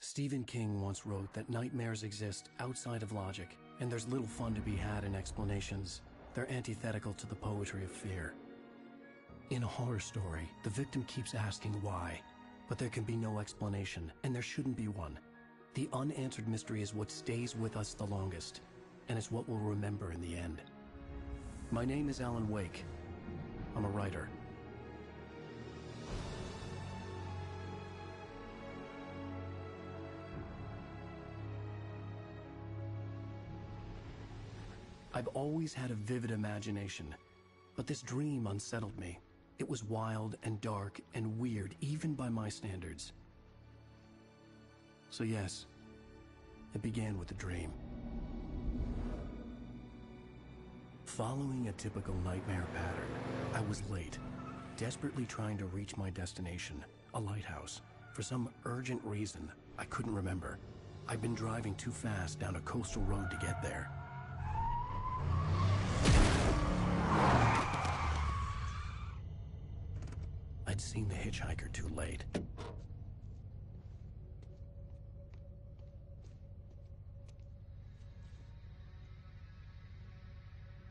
Stephen King once wrote that nightmares exist outside of logic, and there's little fun to be had in explanations. They're antithetical to the poetry of fear. In a horror story, the victim keeps asking why, but there can be no explanation, and there shouldn't be one. The unanswered mystery is what stays with us the longest, and it's what we'll remember in the end. My name is Alan Wake. I'm a writer. I've always had a vivid imagination, but this dream unsettled me. It was wild and dark and weird, even by my standards. So yes, it began with a dream. Following a typical nightmare pattern, I was late, desperately trying to reach my destination, a lighthouse. For some urgent reason, I couldn't remember. I'd been driving too fast down a coastal road to get there. I'd seen the hitchhiker too late.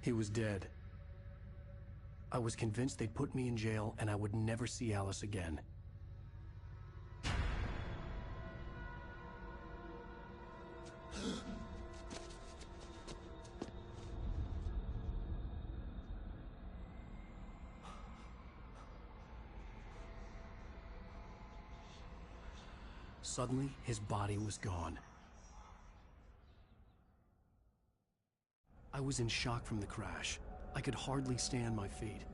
He was dead. I was convinced they'd put me in jail and I would never see Alice again. Suddenly, his body was gone. I was in shock from the crash. I could hardly stay on my feet.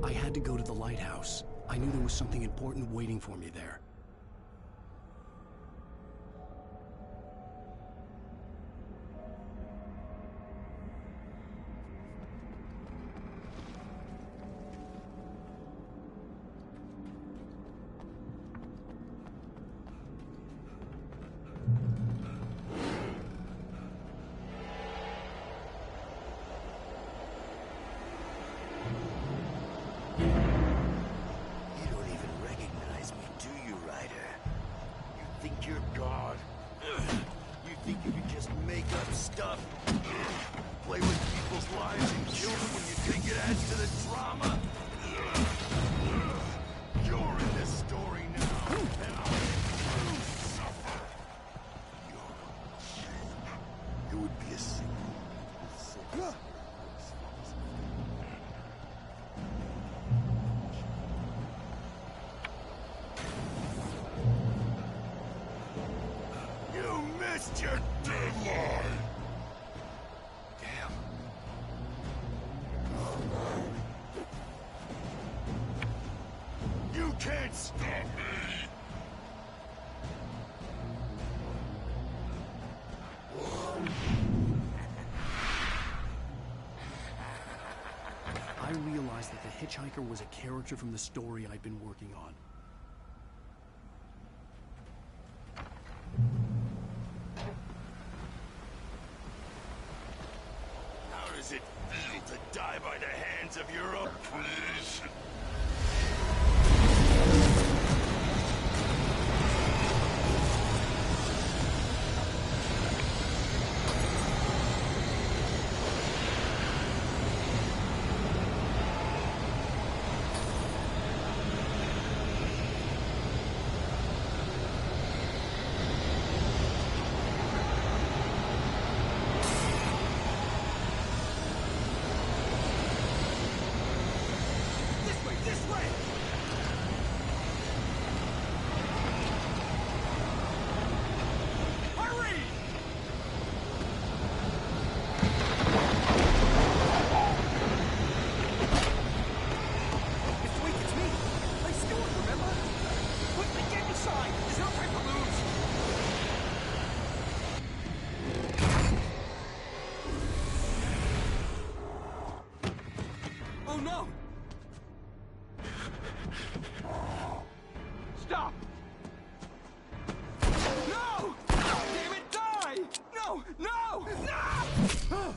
I had to go to the lighthouse. I knew there was something important waiting for me there. Your deadline! Damn. You can't stop me! I realized that the hitchhiker was a character from the story I'd been working on. How does it feel to die by the hands of your own? Please.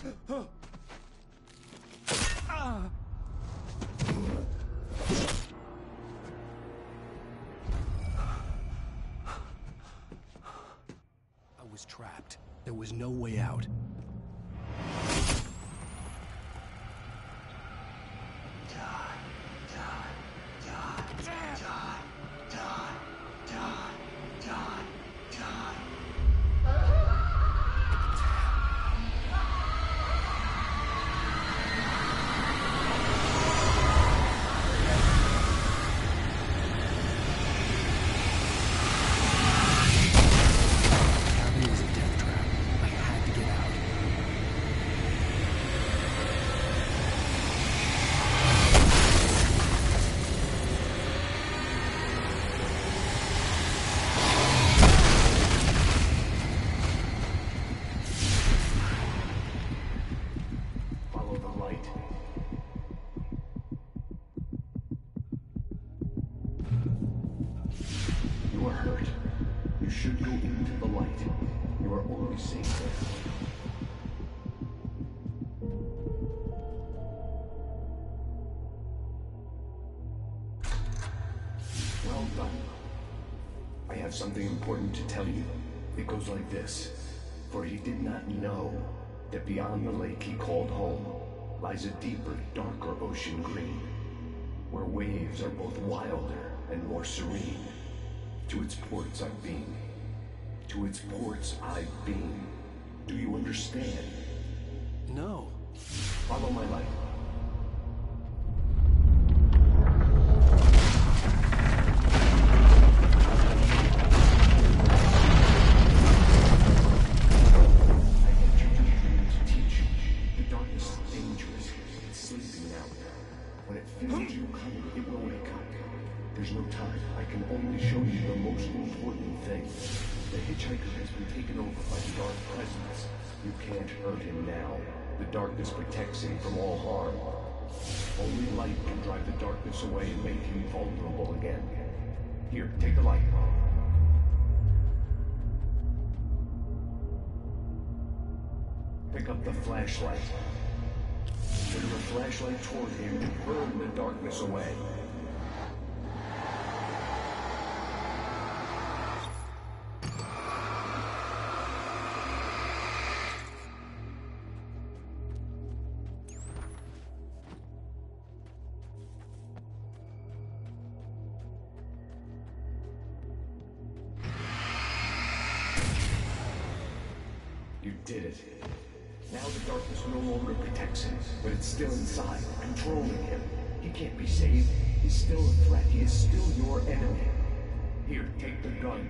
I was trapped. There was no way out. Something important to tell you. It goes like this. For he did not know that beyond the lake he called home lies a deeper, darker ocean green, where waves are both wilder and more serene. To its ports I've been. To its ports I've been. Do you understand? No. Follow my light. Protects him from all harm. Only light can drive the darkness away and make him vulnerable again. Here, take the light. Pick up the flashlight. Turn your flashlight toward him and burn the darkness away. You did it. Now the darkness no longer protects him, but it's still inside, controlling him. He can't be saved. He's still a threat. He is still your enemy. Here, take the gun.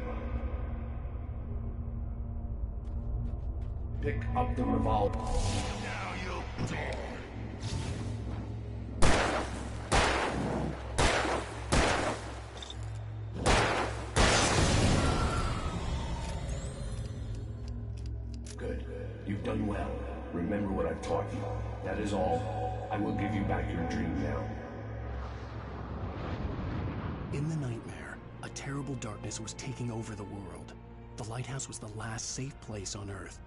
Pick up the revolver. Now you'll die. Good. You've done well. Remember what I've taught you. That is all. I will give you back your dream now. In the nightmare, a terrible darkness was taking over the world. The lighthouse was the last safe place on Earth.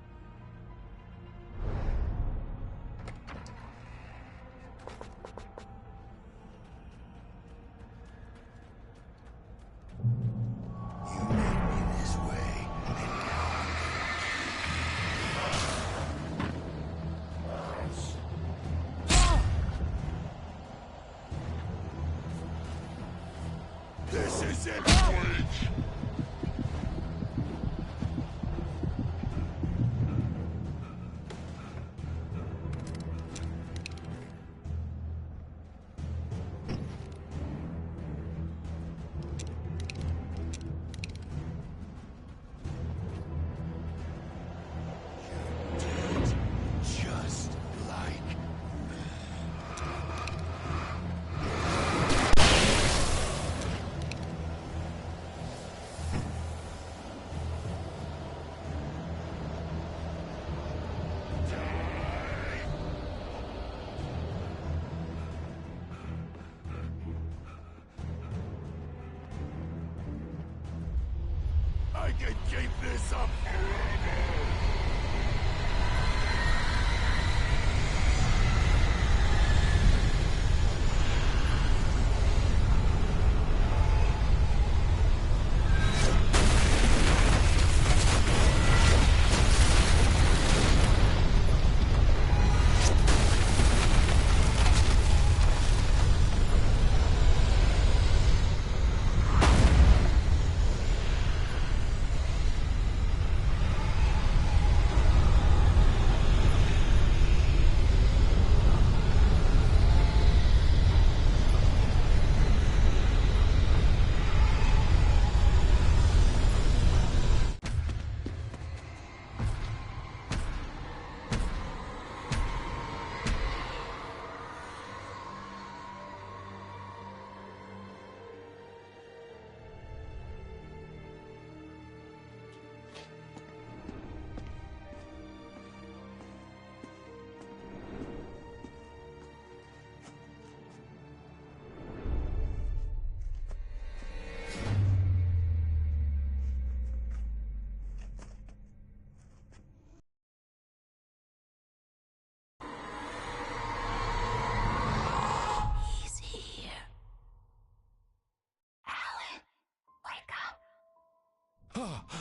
This is it, Bridge! Just like I can keep this up forever!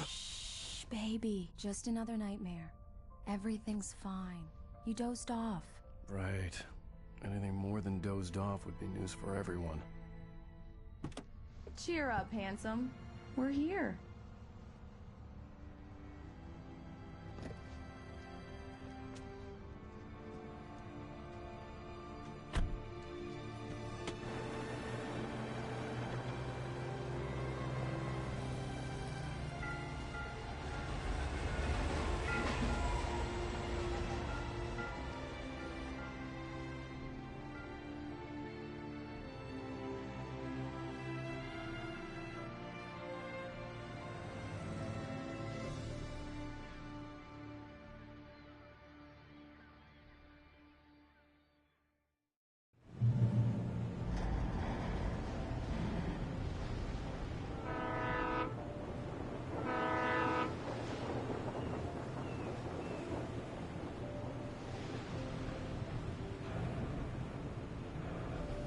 Shh, baby. Just another nightmare. Everything's fine. You dozed off. Right. Anything more than dozed off would be news for everyone. Cheer up, handsome. We're here.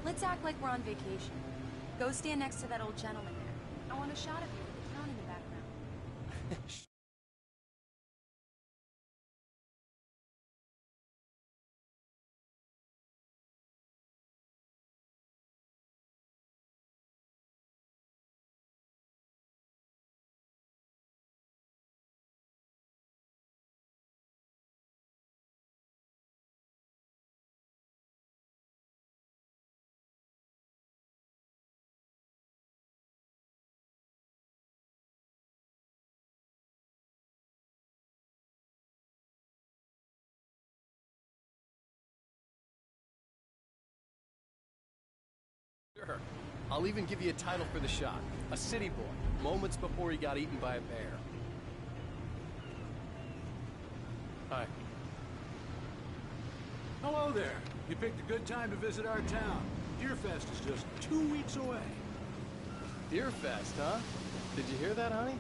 Let's act like we're on vacation. Go stand next to that old gentleman there. I want a shot of you with the town in the background. Sure. I'll even give you a title for the shot. A city boy, moments before he got eaten by a bear. Hi. Hello there. You picked a good time to visit our town. Deerfest is just 2 weeks away. Deerfest, huh? Did you hear that, honey?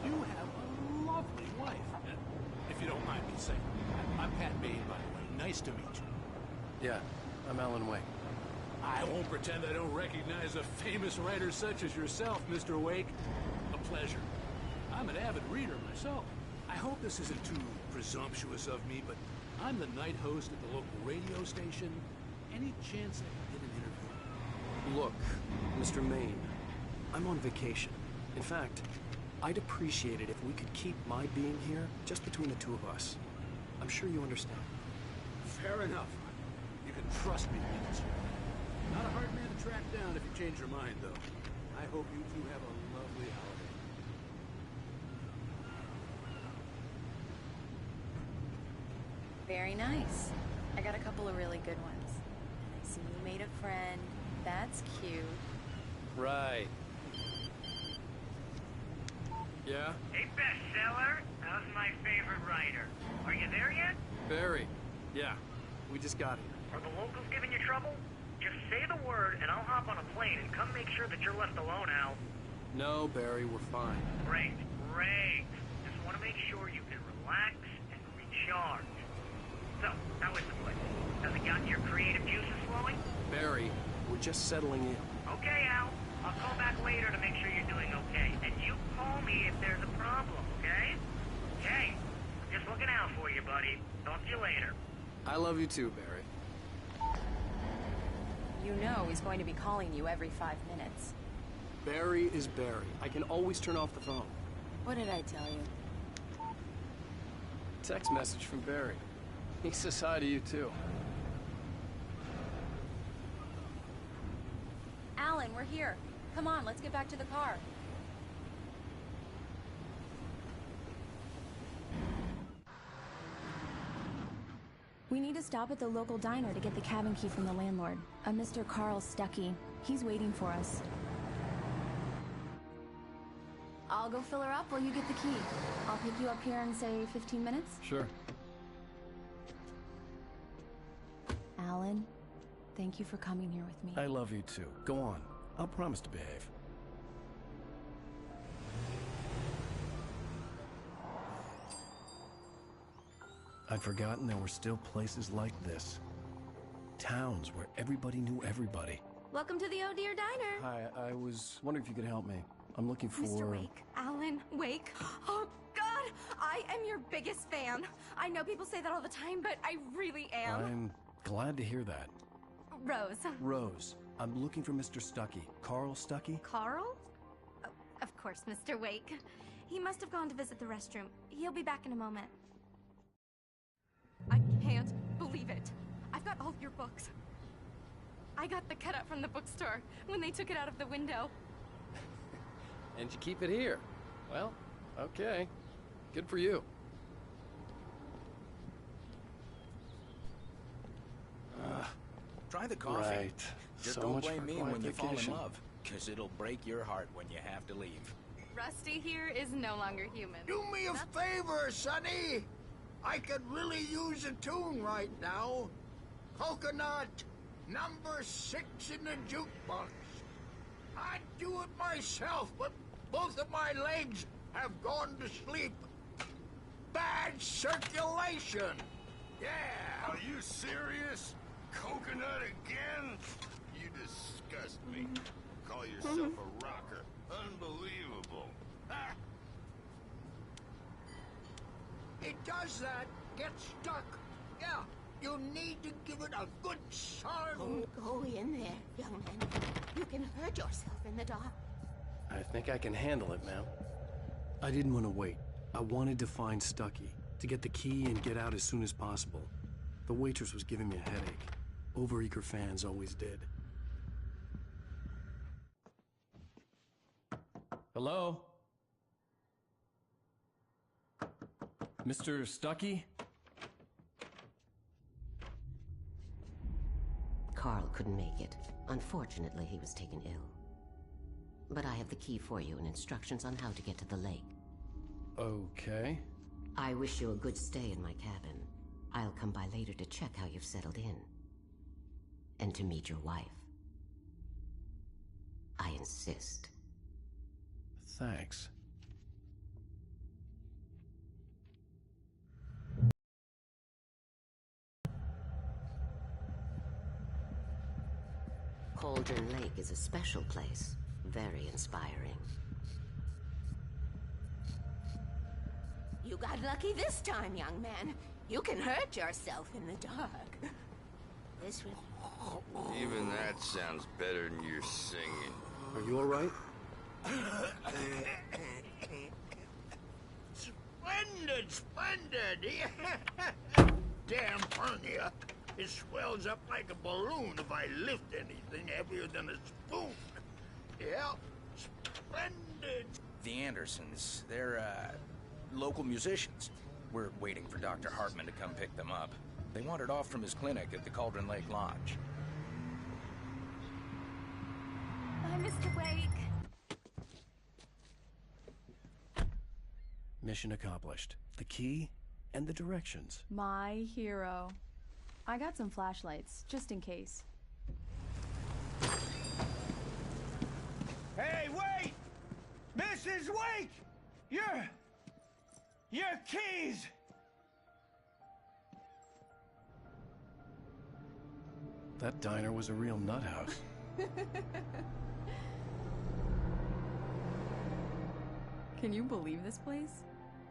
You have a lovely wife. If you don't mind me saying. I'm Pat Bain, by the way. Nice to meet you. Yeah, I'm Alan Wake. I won't pretend I don't recognize a famous writer such as yourself, Mr. Wake. A pleasure. I'm an avid reader myself. I hope this isn't too presumptuous of me, but I'm the night host at the local radio station. Any chance I can get an interview? Look, Mr. Maine, I'm on vacation. In fact, I'd appreciate it if we could keep my being here just between the two of us. I'm sure you understand. Fair enough. You can trust me to be this way. Not a hard man to track down if you change your mind, though. I hope you two have a lovely holiday. Very nice. I got a couple of really good ones. I see you made a friend. That's cute. Right. Yeah? Hey, bestseller. How's my favorite writer? Are you there yet? Barry. Yeah. We just got here. Are the locals giving you trouble? Just say the word and I'll hop on a plane and come make sure that you're left alone, Al. No, Barry, we're fine. Great, great. Just want to make sure you can relax and recharge. So, how is the place? Has it gotten your creative juices flowing? Barry, we're just settling in. Okay, Al. I'll call back later to make sure you're doing okay. And you call me if there's a problem, okay? Okay. I'm just looking out for you, buddy. Talk to you later. I love you too, Barry. You know he's going to be calling you every 5 minutes. Barry is Barry. I can always turn off the phone. What did I tell you? Text message from Barry. He says hi to you too. Alan, we're here. Come on, let's get back to the car. We need to stop at the local diner to get the cabin key from the landlord, a Mr. Carl Stuckey. He's waiting for us. I'll go fill her up while you get the key. I'll pick you up here in, say, 15 minutes? Sure. Alan, thank you for coming here with me. I love you too. Go on. I'll promise to behave. I'd forgotten there were still places like this. Towns where everybody knew everybody. Welcome to the Oh Dear Diner. Hi, I was wondering if you could help me. I'm looking for... Mr. Wake. Alan Wake. Oh, God! I am your biggest fan. I know people say that all the time, but I really am. I'm glad to hear that. Rose. Rose, I'm looking for Mr. Stuckey. Carl Stuckey? Carl? Oh, of course, Mr. Wake. He must have gone to visit the restroom. He'll be back in a moment. I can't believe it. I've got all of your books. I got the cutout from the bookstore when they took it out of the window. And you keep it here. Well, okay. Good for you. Try the coffee. Right. Just So don't much blame for me quiet when you fall in vacation. love, because it'll break your heart when you have to leave. Rusty here is no longer human. Do me a favor, Sonny. I could really use a tune right now. Coconut, number 6 in the jukebox. I'd do it myself, but both of my legs have gone to sleep. Bad circulation. Yeah. Are you serious? Coconut again? You disgust me. Call yourself a rocker. Unbelievable. Ah. It does that. Get stuck. Yeah. You need to give it a good solid... Don't go in there, young man. You can hurt yourself in the dark. I think I can handle it, ma'am. I didn't want to wait. I wanted to find Stuckey, to get the key and get out as soon as possible. The waitress was giving me a headache. Overeager fans always did. Hello? Mr. Stuckey? Carl couldn't make it. Unfortunately, he was taken ill. But I have the key for you and instructions on how to get to the lake. Okay. I wish you a good stay in my cabin. I'll come by later to check how you've settled in. And to meet your wife. I insist. Thanks. Cauldron Lake is a special place. Very inspiring. You got lucky this time, young man. You can hurt yourself in the dark. This will... Even that sounds better than your singing. Are you all right? Splendid, splendid! Damn hernia. It swells up like a balloon if I lift anything heavier than a spoon. Yeah, splendid. The Andersons, they're, local musicians. We're waiting for Dr. Hartman to come pick them up. They wandered off from his clinic at the Cauldron Lake Lodge. Bye, Mr. Wake. Mission accomplished. The key and the directions. My hero. I got some flashlights, just in case. Hey, wait! Mrs. Wake! Your keys! That diner was a real nut house. Can you believe this place?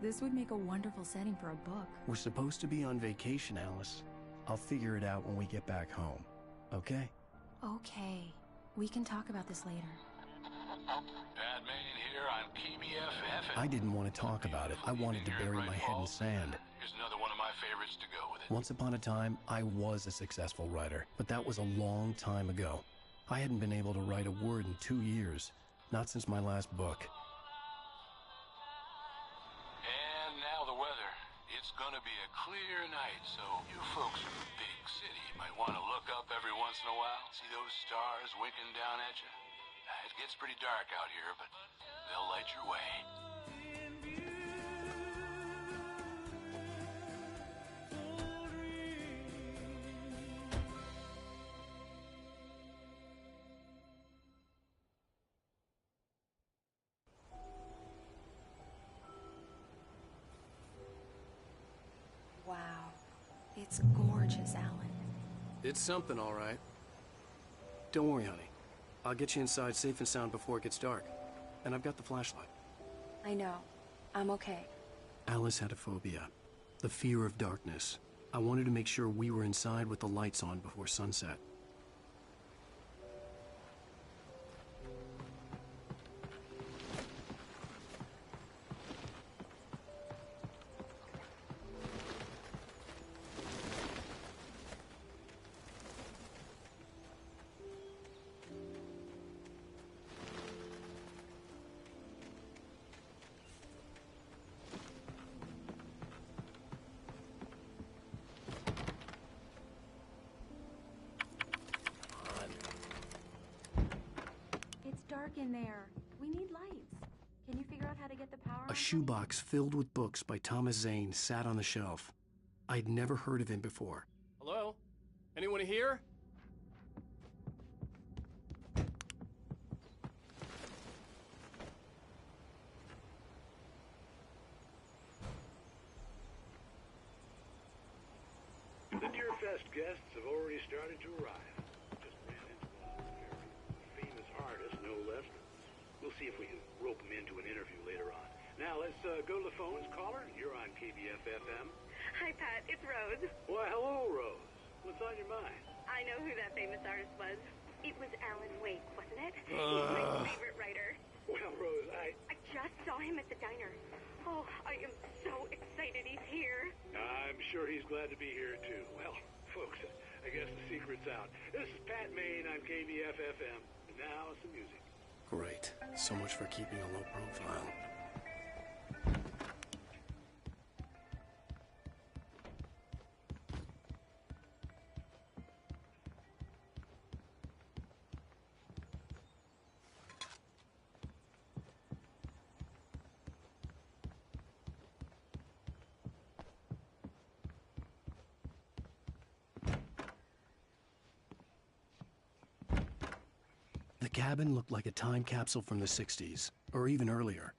This would make a wonderful setting for a book. We're supposed to be on vacation, Alice. I'll figure it out when we get back home. Okay? Okay. We can talk about this later. Batman here on KBFF. I didn't want to talk about it. I wanted to bury my head in sand. Here's another one of my favorites to go with it. Once upon a time, I was a successful writer, but that was a long time ago. I hadn't been able to write a word in 2 years. Not since my last book. And now the weather. It's gonna be a clear night, so you folks in the big city might want to look up every once in a while. See those stars winking down at you? It gets pretty dark out here, but they'll light your way. Wow. It's gorgeous, Alan. It's something, all right. Don't worry, honey. I'll get you inside safe and sound before it gets dark. and I've got the flashlight. I know. I'm okay. Alice had a phobia. The fear of darkness. I wanted to make sure we were inside with the lights on before sunset. In there. We need lights. Can you figure out how to get the power on? A shoebox filled with books by Thomas Zane sat on the shelf. I'd never heard of him before. Hello? Anyone here? The Deerfest guests have already started to arrive. Just ran into one of the very famous artists, no less. We'll see if we can rope him into an interview later on. Now, let's go to the phones. Caller, you're on KBF-FM. Hi, Pat. It's Rose. Why, hello, Rose. What's on your mind? I know who that famous artist was. It was Alan Wake, wasn't it? He's my favorite writer. Well, Rose, I just saw him at the diner. Oh, I am so excited he's here. I'm sure he's glad to be here, too. Well, folks, I guess the secret's out. This is Pat Maine on KBF-FM. And now, some music. Great. So much for keeping a low profile. The cabin looked like a time capsule from the 60s, or even earlier.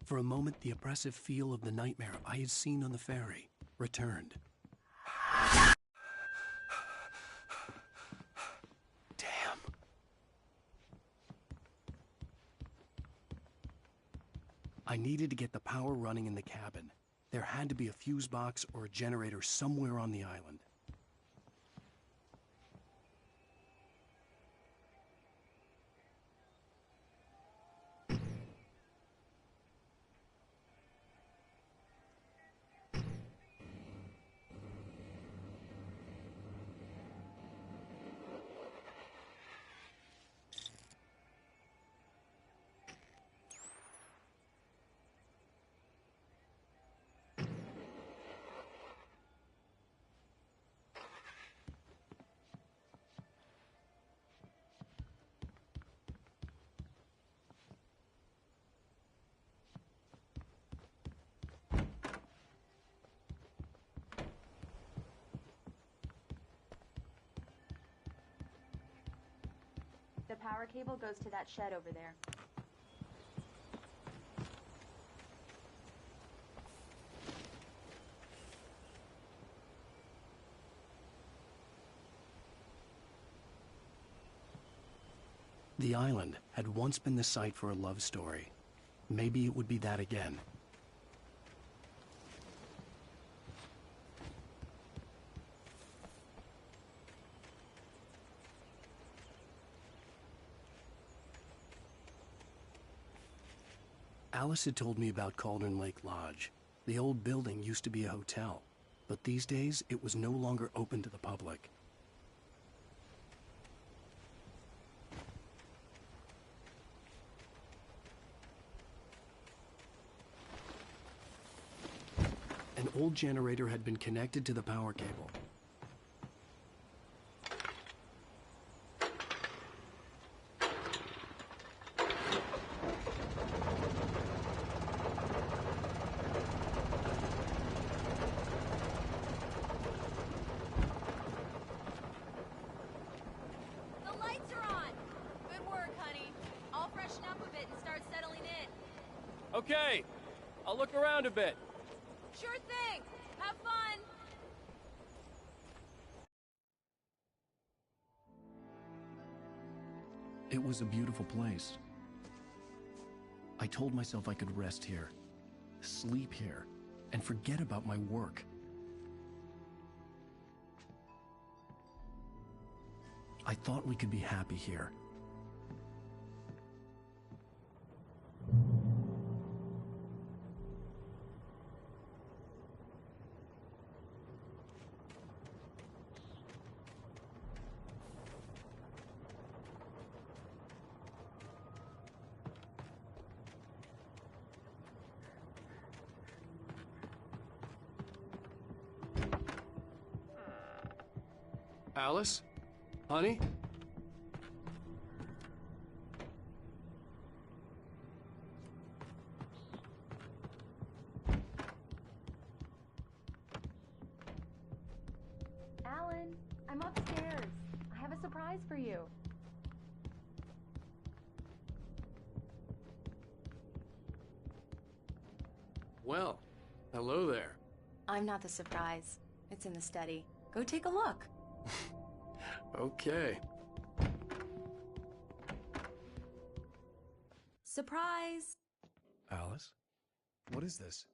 For a moment, the oppressive feel of the nightmare I had seen on the ferry returned. I needed to get the power running in the cabin. There had to be a fuse box or a generator somewhere on the island. The power cable goes to that shed over there. The island had once been the site for a love story. Maybe it would be that again. Alice had told me about Cauldron Lake Lodge. The old building used to be a hotel, but these days it was no longer open to the public. An old generator had been connected to the power cable. The lights are on! Good work. Okay, I'll look around a bit. Sure thing. Have fun. It was a beautiful place. I told myself I could rest here, sleep here, and forget about my work. I thought we could be happy here. Alice? Honey? Alan, I'm upstairs. I have a surprise for you. Well, hello there. I'm not the surprise. It's in the study. Go take a look. Okay. Surprise! Alice? What is this?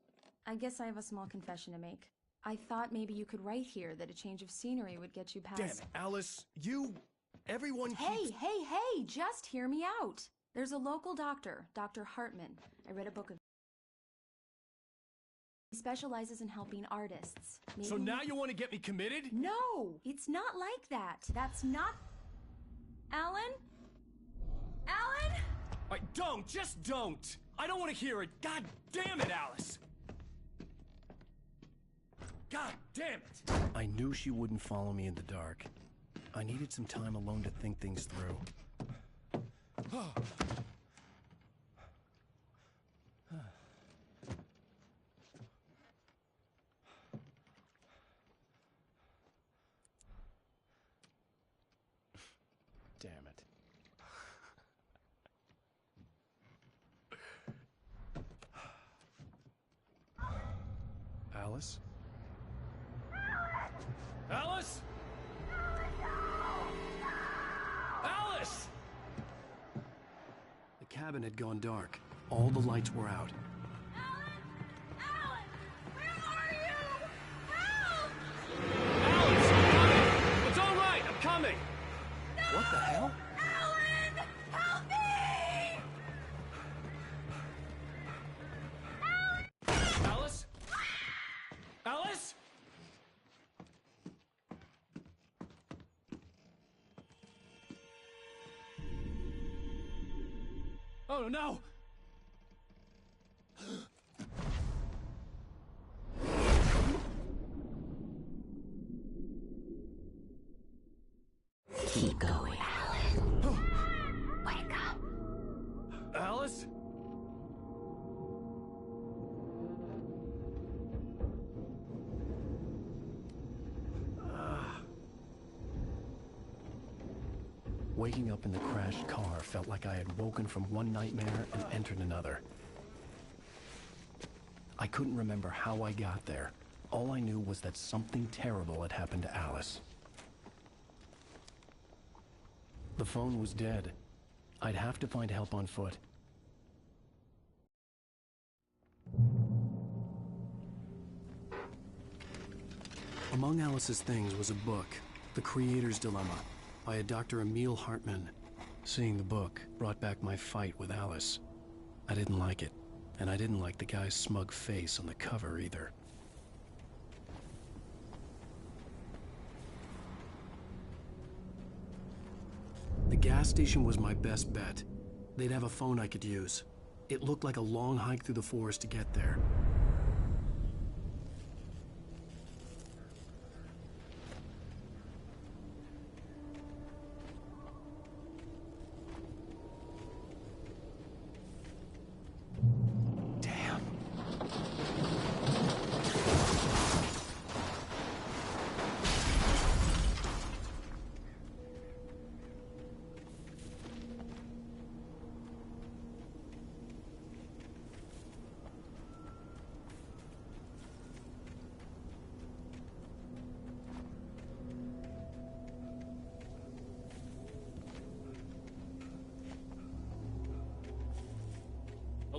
I guess I have a small confession to make. I thought maybe you could write here that a change of scenery would get you past... Damn it, Alice, everyone keeps... Hey, just hear me out. There's a local doctor, Dr. Hartman. I read a book of... He specializes in helping artists. So now you want to get me committed? No, it's not like that. That's not... Alan? Alan? Just don't! I don't want to hear it! God damn it, Alice! God damn it! I knew she wouldn't follow me in the dark. I needed some time alone to think things through. Damn it. Alice? Alice? Alice! The cabin had gone dark. All the lights were out. Alice, I'm coming! It's all right, I'm coming! What the hell? Alan! Help me! Alice? Alice? Oh no! Keep going, Alan. Wake up. Alice? Waking up in the crashed car felt like I had woken from one nightmare and entered another. I couldn't remember how I got there. All I knew was that something terrible had happened to Alice. The phone was dead. I'd have to find help on foot. Among Alice's things was a book, The Creator's Dilemma, by a Dr. Emil Hartman. Seeing the book brought back my fight with Alice. I didn't like it, and I didn't like the guy's smug face on the cover either. The gas station was my best bet. They'd have a phone I could use. It looked like a long hike through the forest to get there.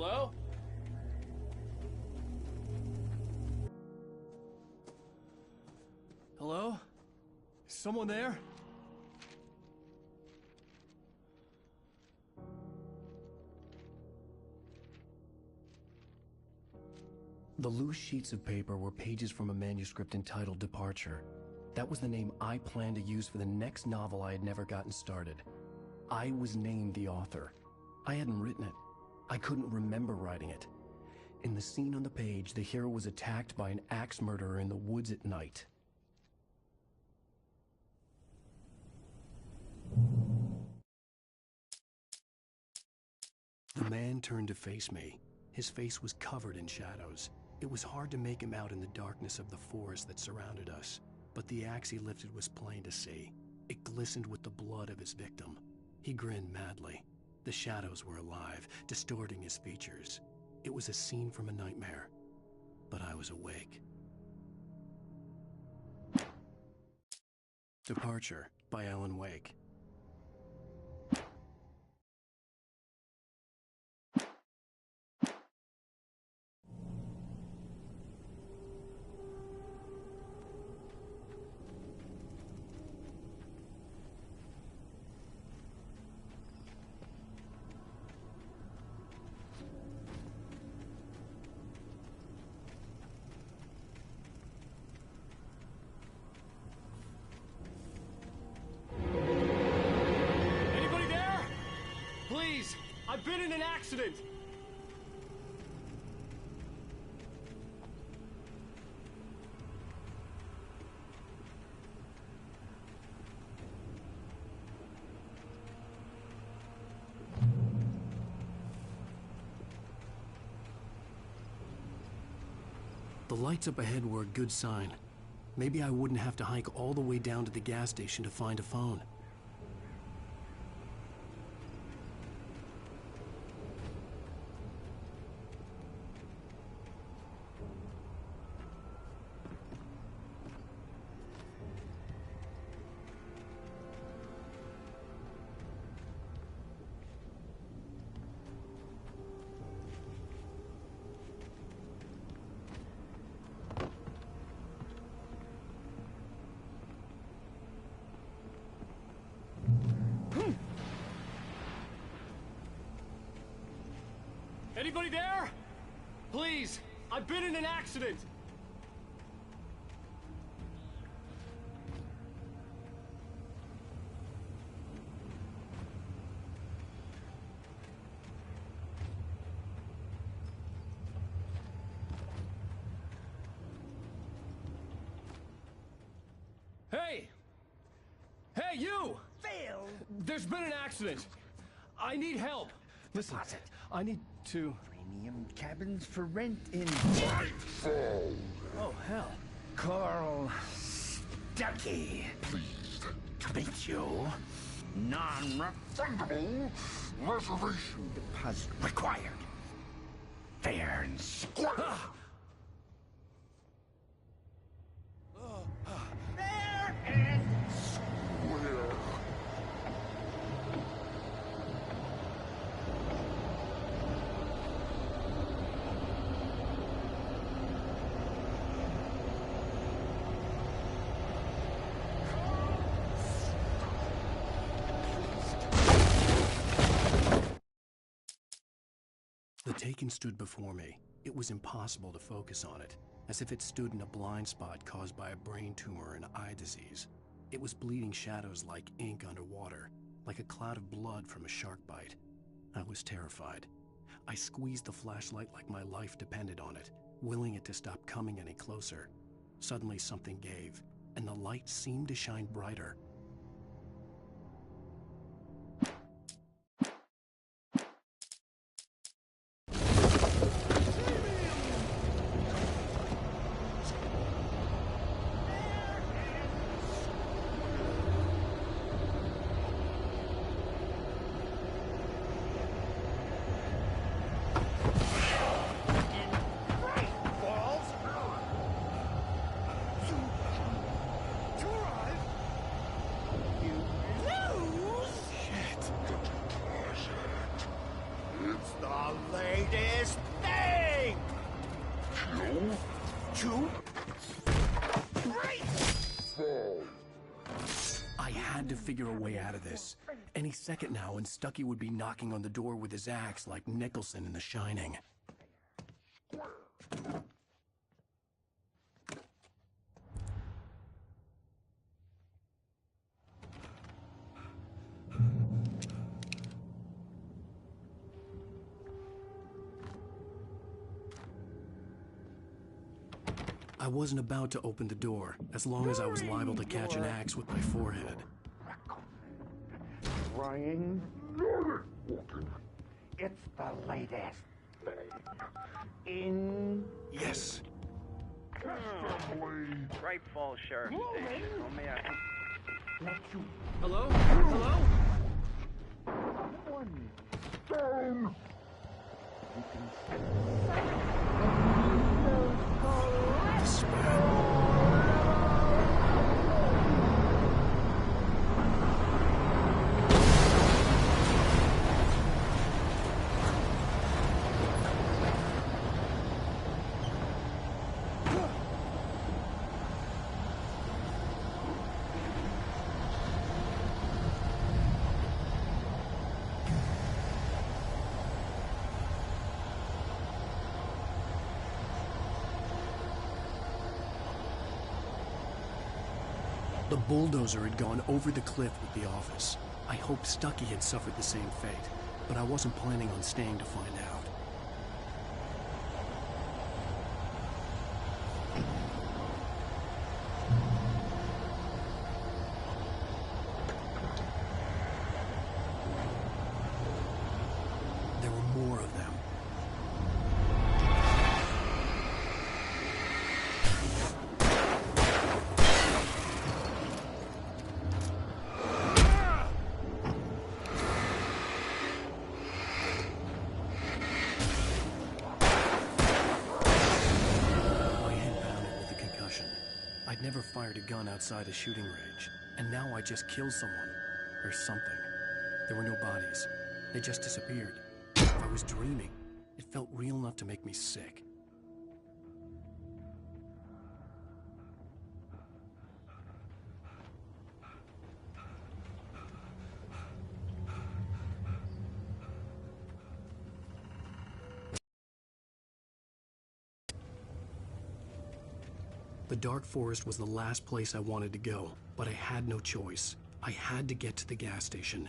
Hello? Hello? Is someone there? The loose sheets of paper were pages from a manuscript entitled Departure. That was the name I planned to use for the next novel I had never gotten started. I was named the author. I hadn't written it. I couldn't remember writing it. In the scene on the page, the hero was attacked by an axe murderer in the woods at night. The man turned to face me. His face was covered in shadows. It was hard to make him out in the darkness of the forest that surrounded us, but the axe he lifted was plain to see. It glistened with the blood of his victim. He grinned madly. The shadows were alive, distorting his features. It was a scene from a nightmare, but I was awake. Departure by Alan Wake. I've been in an accident! The lights up ahead were a good sign. Maybe I wouldn't have to hike all the way down to the gas station to find a phone. Anybody there? Please, I've been in an accident! Hey! Hey, you! Phil! There's been an accident! I need help! Listen, I need to... Premium cabins for rent in... Nightfall! Oh, hell. Carl Stuckey. Pleased to meet you. Non-refundable reservation deposit required. Fair and square. Fair and square. The Taken stood before me. It was impossible to focus on it, as if it stood in a blind spot caused by a brain tumor and eye disease. It was bleeding shadows like ink underwater, like a cloud of blood from a shark bite. I was terrified. I squeezed the flashlight like my life depended on it, willing it to stop coming any closer. Suddenly something gave, and the light seemed to shine brighter. It's the latest thing! Chew? I had to figure a way out of this. Any second now, and Stucky would be knocking on the door with his axe like Nicholson in The Shining. I wasn't about to open the door, as long as I was liable to catch an axe with my forehead. Trying. It's the latest thing. In... Yes. Great Falls Sheriff Station. Oh, may I... Hello? Hello? One stone. You can The bulldozer had gone over the cliff with the office. I hoped Stucky had suffered the same fate, but I wasn't planning on staying to find out. There were more of them. I'd never fired a gun outside a shooting range, and now I just killed someone. Or something. There were no bodies. They just disappeared. If I was dreaming, it felt real enough to make me sick. The dark forest was the last place I wanted to go, but I had no choice. I had to get to the gas station.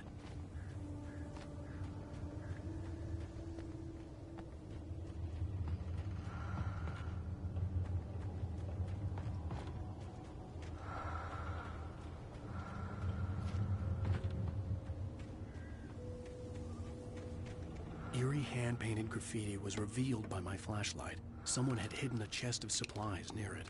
Eerie hand-painted graffiti was revealed by my flashlight. Someone had hidden a chest of supplies near it.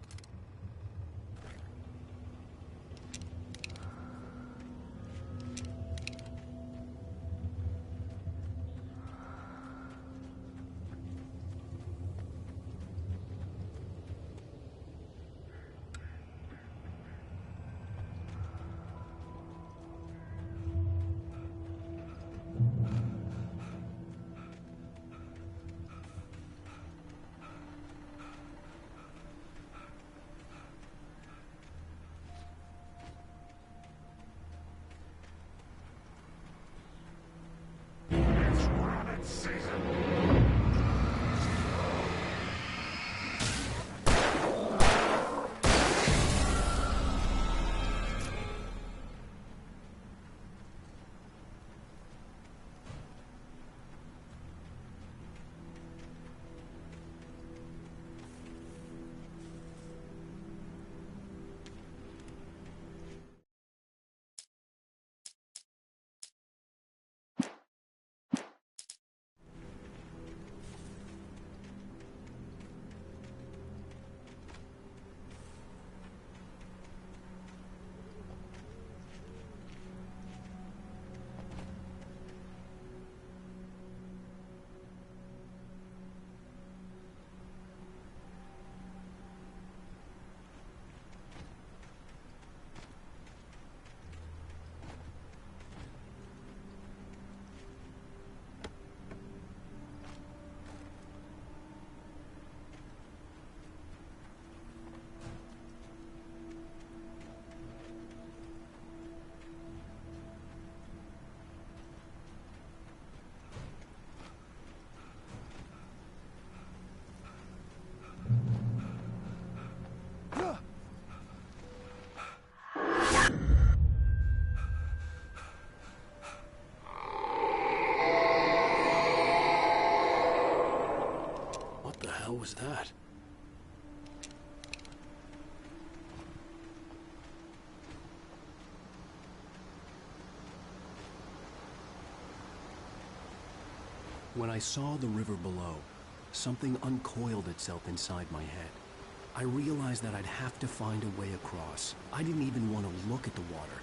hell was that? When I saw the river below, something uncoiled itself inside my head. I realized that I'd have to find a way across. I didn't even want to look at the water.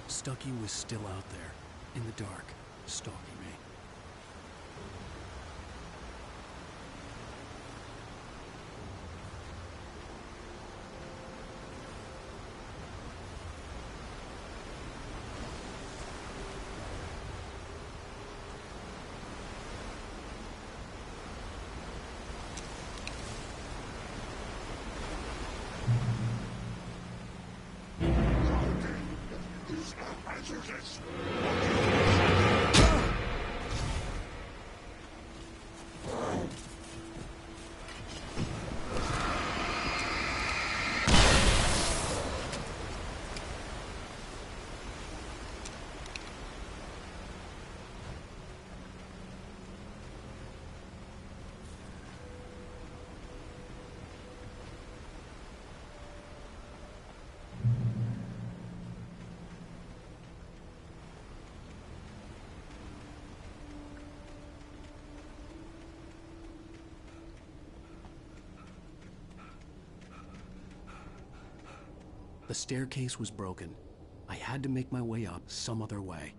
Stucky was still out there, in the dark, stalking me. The staircase was broken. I had to make my way up some other way.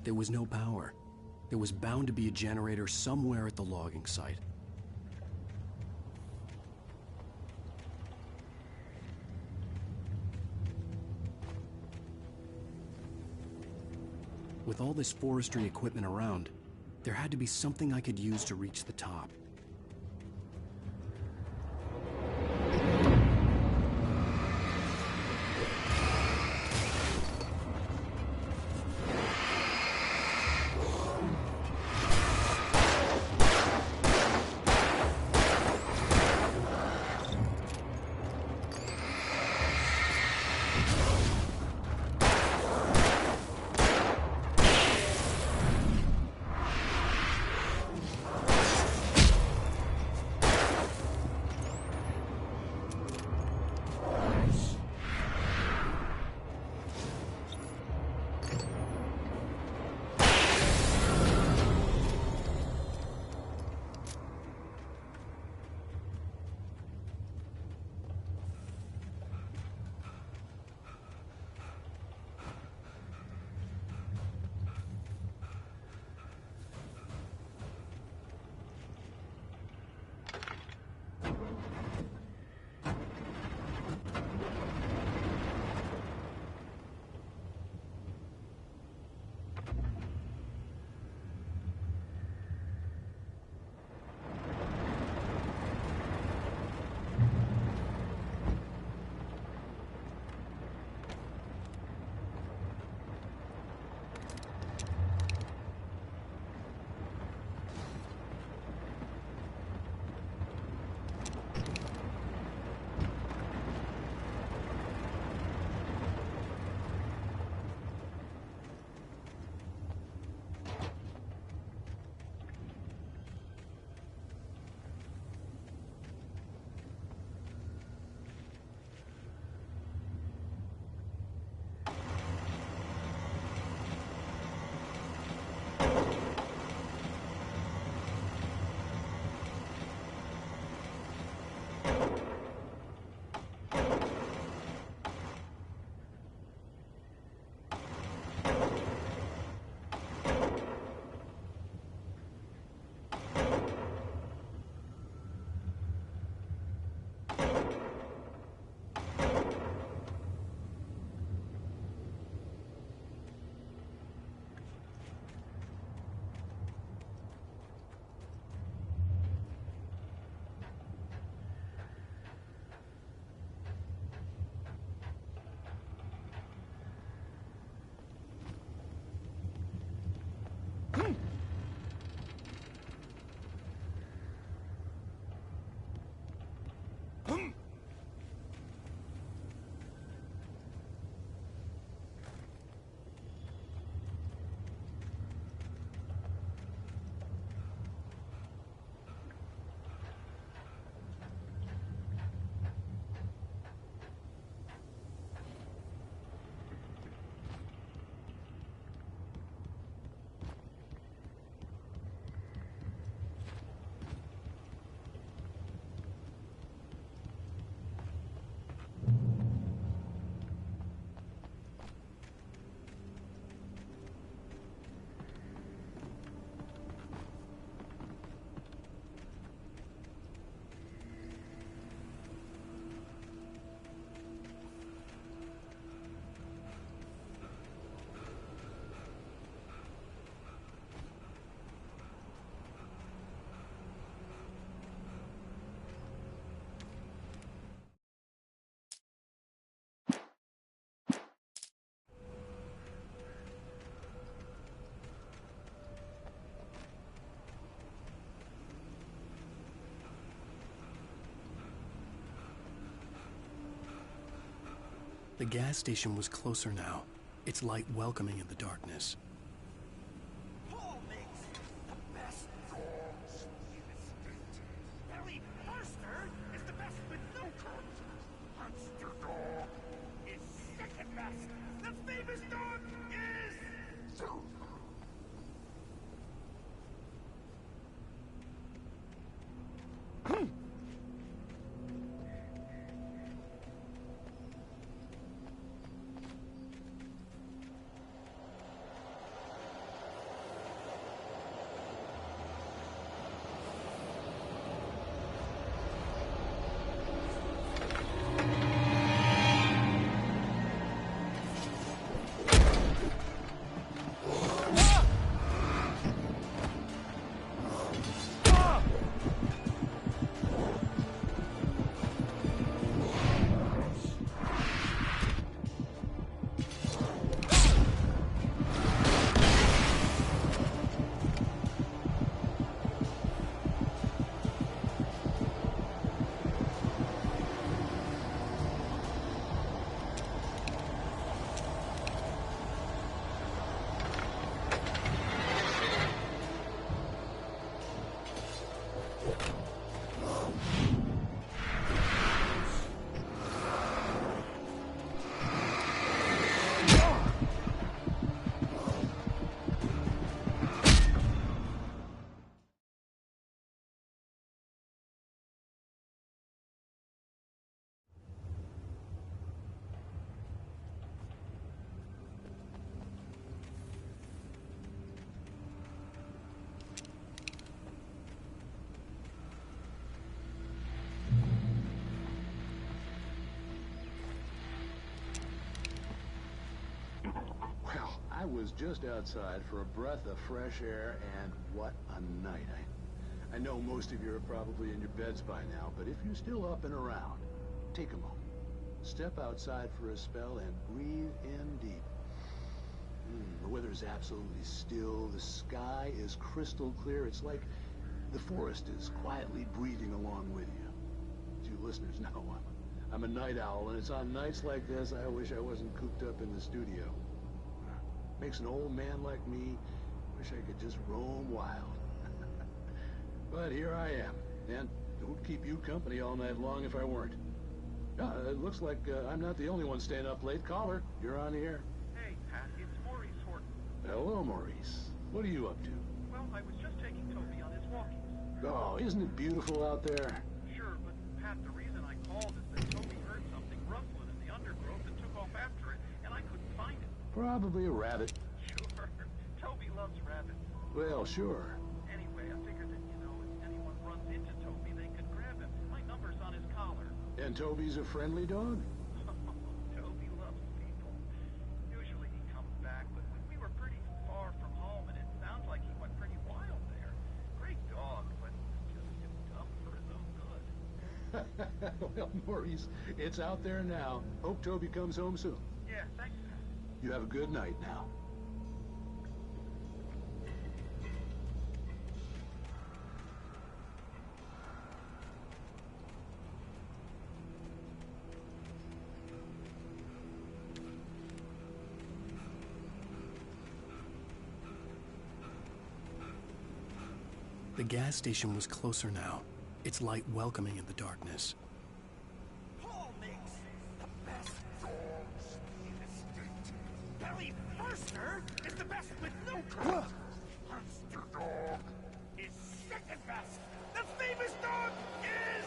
There was no power. There was bound to be a generator somewhere at the logging site. With all this forestry equipment around, there had to be something I could use to reach the top. The gas station was closer now, its light welcoming in the darkness. Paul makes the best dogs in the state. Barry Forster is the best with no coat. Monster Dog is second best. The famous dog is... Well, I was just outside for a breath of fresh air, and what a night. I know most of you are probably in your beds by now, but if you're still up and around, take a moment. Step outside for a spell and breathe in deep. The weather is absolutely still. The sky is crystal clear. It's like the forest is quietly breathing along with you. As you listeners know, I'm a night owl, and it's on nights like this I wish I wasn't cooped up in the studio. Makes an old man like me wish I could just roam wild. But here I am, and who'd keep you company all night long if I weren't? It looks like I'm not the only one staying up late. Caller, you're on the air. Hey, Pat, it's Maurice Horton. Hello, Maurice. What are you up to? Well, I was just taking Toby on his walkies. Oh, isn't it beautiful out there? Sure, but Pat, the reason I called is that Toby heard something rustling in the undergrowth and took off after it, and I couldn't find it. Probably a rabbit. Sure. Toby loves rabbits. Well, sure. Anyway, I figured that, if anyone runs into Toby, they could grab him. My number's on his collar. And Toby's a friendly dog? Toby loves people. Usually he comes back, but we were pretty far from home, and it sounds like he went pretty wild there. Great dog, but just too dumb for his own good. Well, Maurice, it's out there now. Hope Toby comes home soon. Yeah, thanks, Pat. You have a good night now. The gas station was closer now, its light welcoming in the darkness. Paul makes the best dogs in the state. Barry Forster is the best with no coat. Monster Dog is second best. The famous dog is...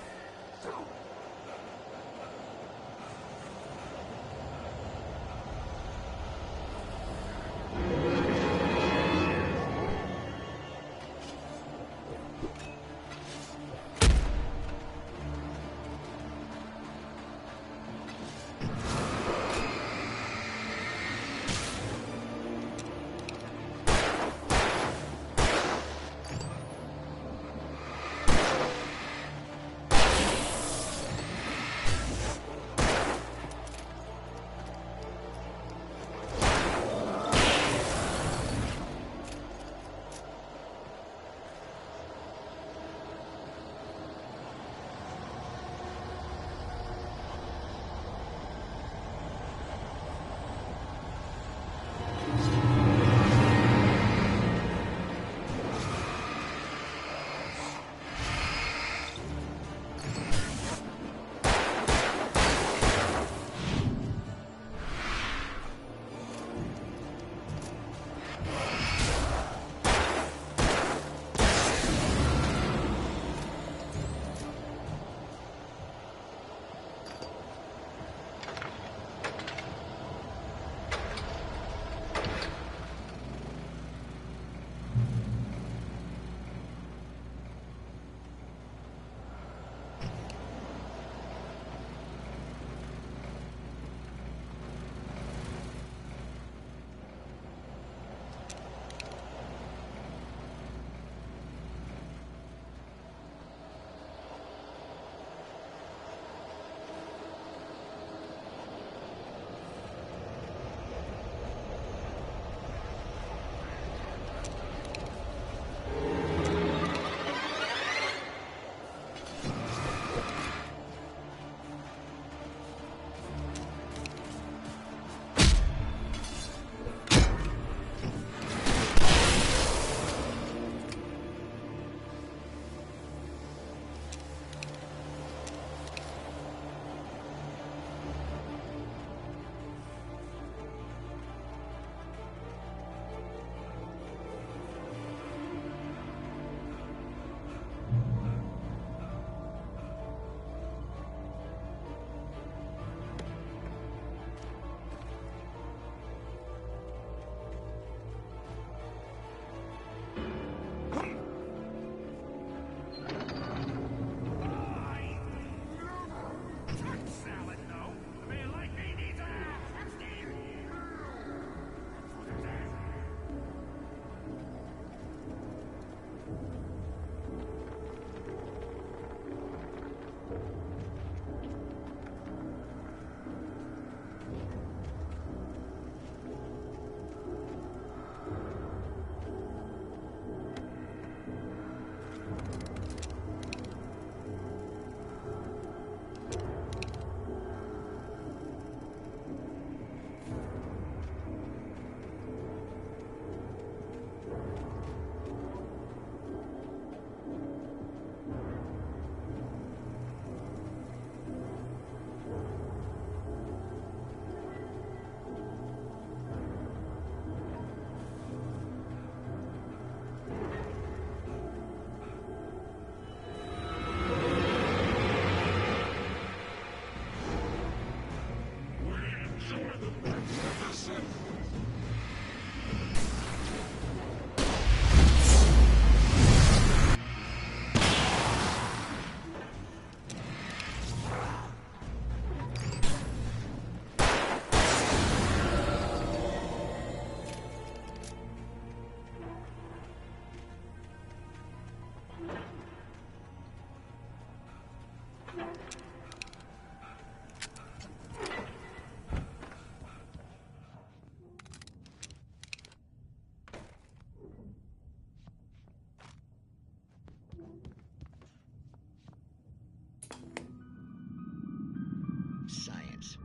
Science.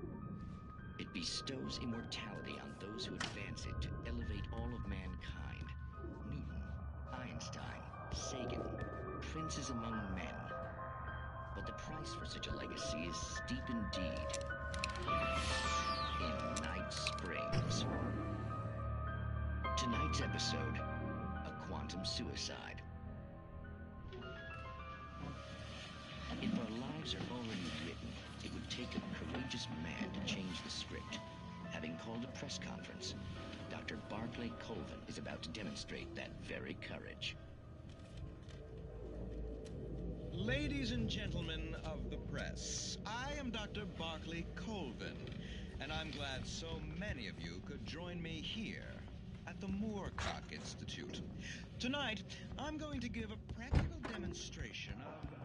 It bestows immortality on those who advance it to elevate all of mankind. Newton, Einstein, Sagan, princes among men. But the price for such a legacy is steep indeed. In Night Springs. Tonight's episode, a quantum suicide. If our lives are already written, it would take a courageous man to change the script. Having called a press conference, Dr. Barclay Colvin is about to demonstrate that very courage. Ladies and gentlemen of the press, I am Dr. Barclay Colvin, and I'm glad so many of you could join me here at the Moorcock Institute. Tonight, I'm going to give a practical demonstration of...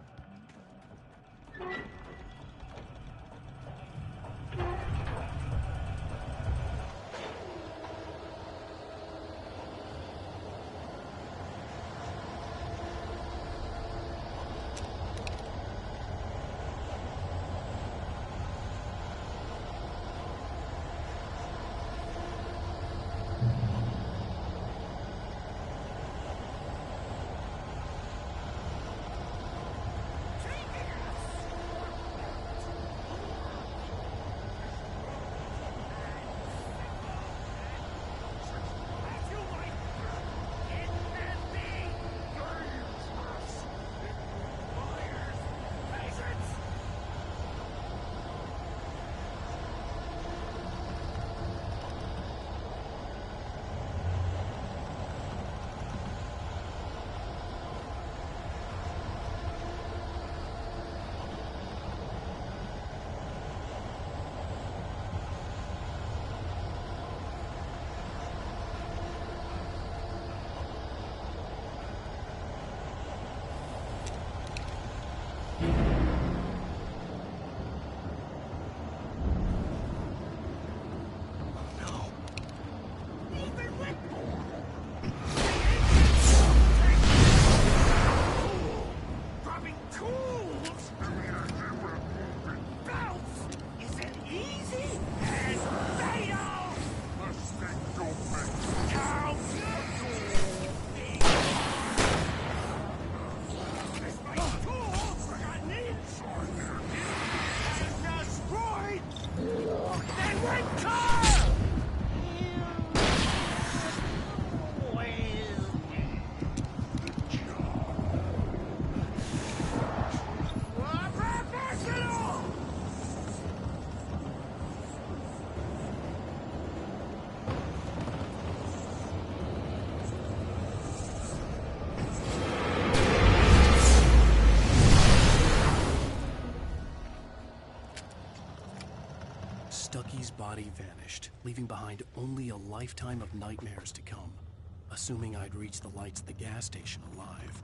Stucky's body vanished, leaving behind only a lifetime of nightmares to come, assuming I'd reach the lights at the gas station alive.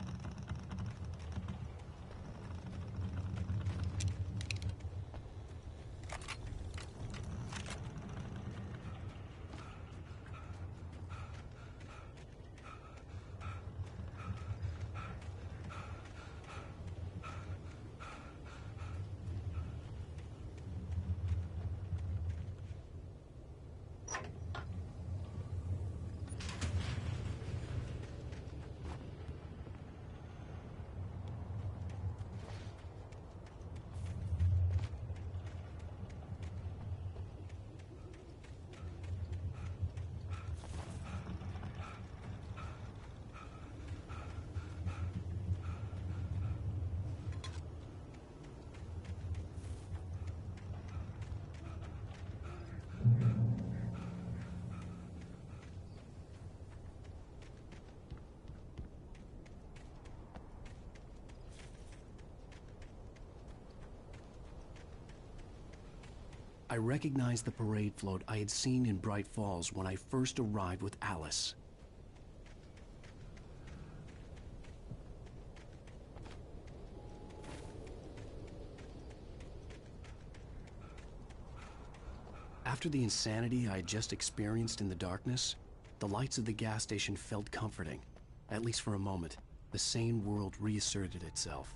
I recognized the parade float I had seen in Bright Falls when I first arrived with Alice. After the insanity I had just experienced in the darkness, the lights of the gas station felt comforting. At least for a moment, the sane world reasserted itself.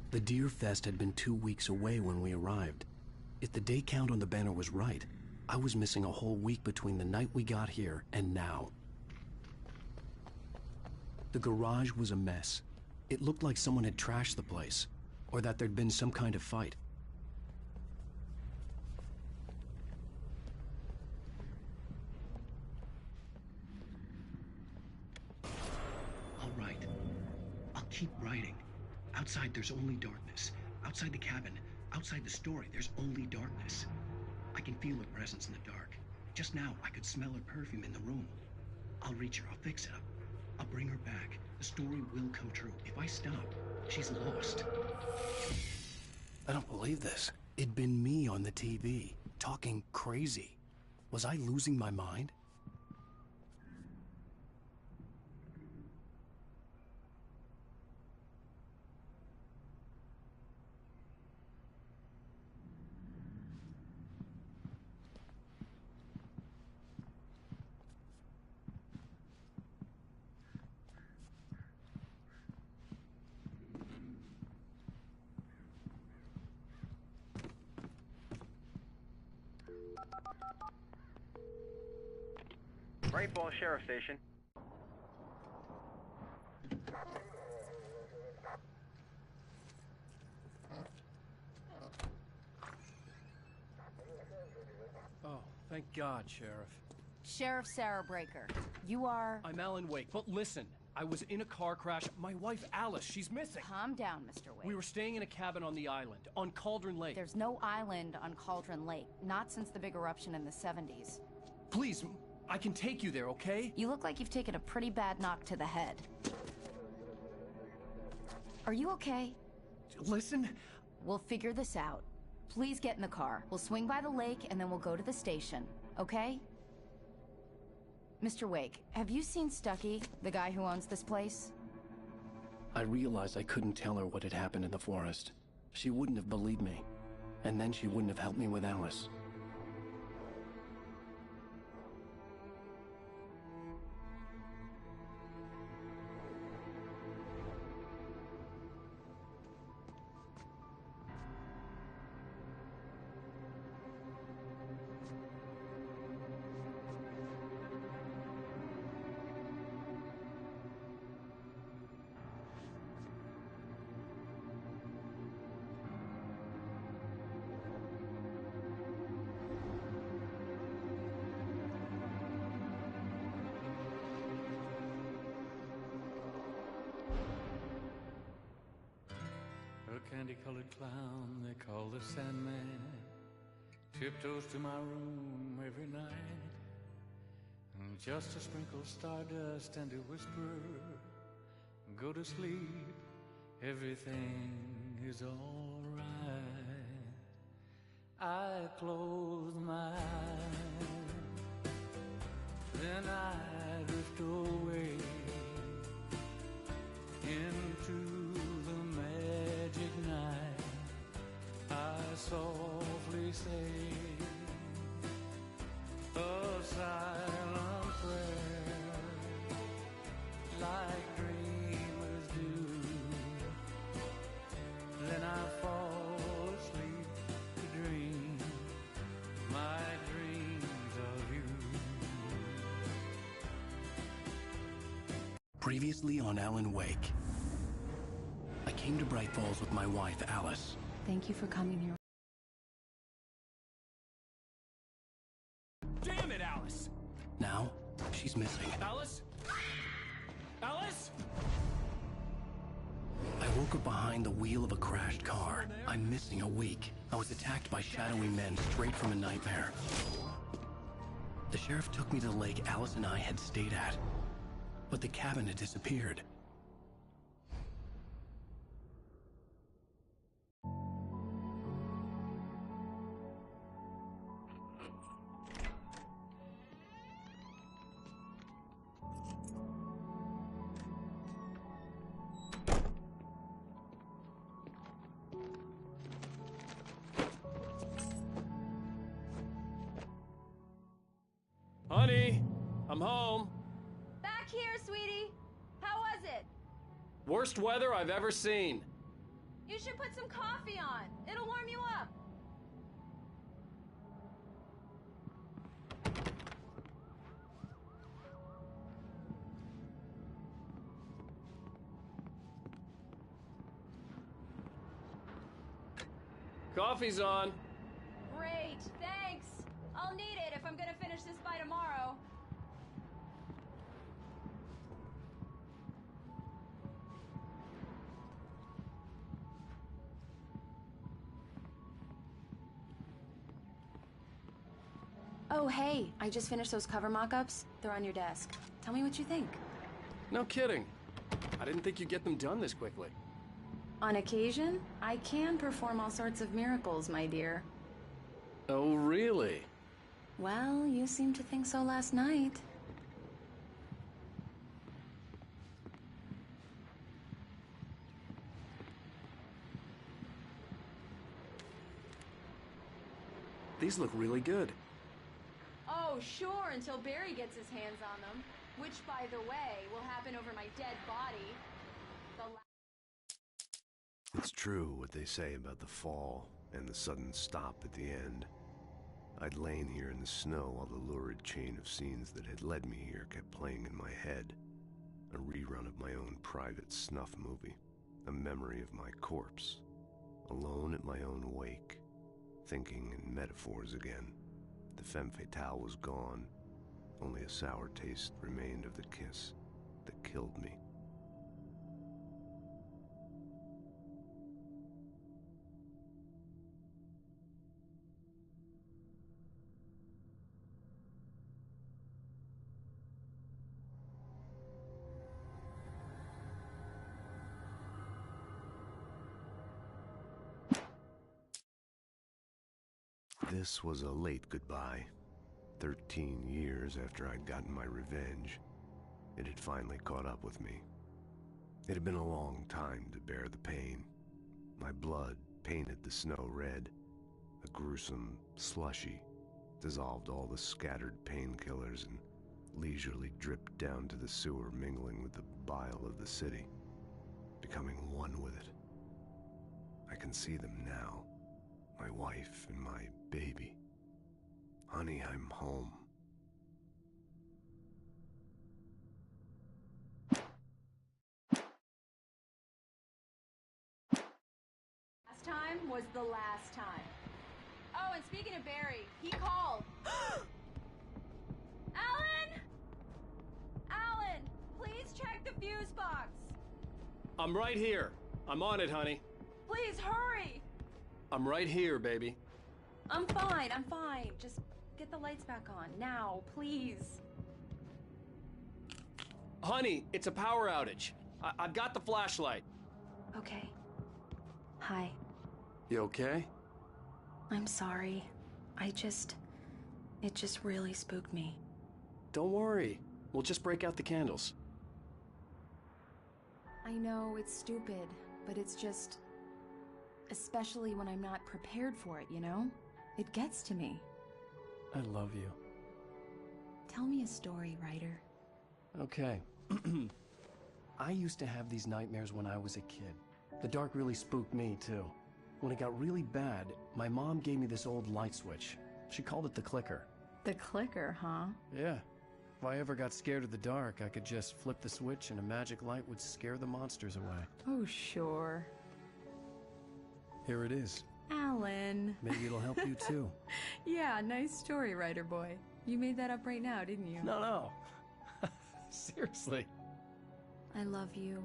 The Deer Fest had been 2 weeks away when we arrived. If the day count on the banner was right, I was missing a whole week between the night we got here and now. The garage was a mess. It looked like someone had trashed the place, or that there'd been some kind of fight. All right. I'll keep writing. Outside, there's only darkness. Outside the cabin, outside the story, there's only darkness. I can feel her presence in the dark. Just now, I could smell her perfume in the room. I'll reach her. I'll fix it up. I'll bring her back. The story will come true. If I stop, she's lost. I don't believe this. It'd been me on the TV, talking crazy. Was I losing my mind? Great Falls Sheriff Station. Oh, thank God, Sheriff. Sheriff Sarah Breaker, you are... I'm Alan Wake, but listen. I was in a car crash. My wife, Alice, she's missing. Calm down, Mr. Wake. We were staying in a cabin on the island, on Cauldron Lake. There's no island on Cauldron Lake, not since the big eruption in the 70s. Please, I can take you there, okay? You look like you've taken a pretty bad knock to the head. Are you okay? Listen. We'll figure this out. Please get in the car. We'll swing by the lake and then we'll go to the station, okay? Mr. Wake, have you seen Stucky, the guy who owns this place? I realized I couldn't tell her what had happened in the forest. She wouldn't have believed me. And then she wouldn't have helped me with Alice. A candy-colored clown they call the Sandman tiptoes to my room every night, and just to sprinkle stardust and to whisper, go to sleep, everything is all right. I close my eyes, then I drift away into the magic night. I softly say a silent prayer, like dreamers do. Then I fall asleep to dream my dreams of you. Previously on Alan Wake. I came to Bright Falls with my wife, Alice. Thank you for coming here. Damn it, Alice! Now, she's missing. Alice? Alice? I woke up behind the wheel of a crashed car. I'm missing a week. I was attacked by shadowy men straight from a nightmare. The sheriff took me to the lake Alice and I had stayed at. But the cabin had disappeared. Honey, I'm home. Back here, sweetie. How was it? Worst weather I've ever seen. You should put some coffee on. It'll warm you up. Coffee's on. Great, thanks. I'll need it if I'm gonna finish this by tomorrow. Oh, hey, I just finished those cover mock-ups. They're on your desk. Tell me what you think. No kidding. I didn't think you'd get them done this quickly. On occasion, I can perform all sorts of miracles, my dear. Oh, really? Well, you seemed to think so last night. These look really good. Oh, sure, until Barry gets his hands on them. Which, by the way, will happen over my dead body. It's true what they say about the fall and the sudden stop at the end. I'd lain here in the snow while the lurid chain of scenes that had led me here kept playing in my head. A rerun of my own private snuff movie. A memory of my corpse. Alone at my own wake. Thinking in metaphors again. The femme fatale was gone. Only a sour taste remained of the kiss that killed me. This was a late goodbye. 13 years after I'd gotten my revenge, it had finally caught up with me. It had been a long time to bear the pain. My blood painted the snow red. A gruesome slushy dissolved all the scattered painkillers and leisurely dripped down to the sewer, mingling with the bile of the city, becoming one with it. I can see them now. My wife and my baby. Honey, I'm home. Last time was the last time. Oh, and speaking of Barry, he called. Alan! Alan, please check the fuse box. I'm right here. I'm on it, honey. Please hurry. I'm right here, baby. I'm fine, I'm fine. Just get the lights back on. Now, please. Honey, it's a power outage. I've got the flashlight. Okay. Hi. You okay? I'm sorry. It just really spooked me. Don't worry. We'll just break out the candles. I know it's stupid, but it's just... Especially when I'm not prepared for it, you know? It gets to me. I love you. Tell me a story, writer. Okay. I used to have these nightmares when I was a kid. The dark really spooked me, too. When it got really bad, my mom gave me this old light switch. She called it the clicker. The clicker, huh? Yeah. If I ever got scared of the dark, I could just flip the switch and a magic light would scare the monsters away. Oh, sure. Here it is. Alan. Maybe it'll help you, too. Yeah, nice story, writer boy. You made that up right now, didn't you? No. Seriously. I love you,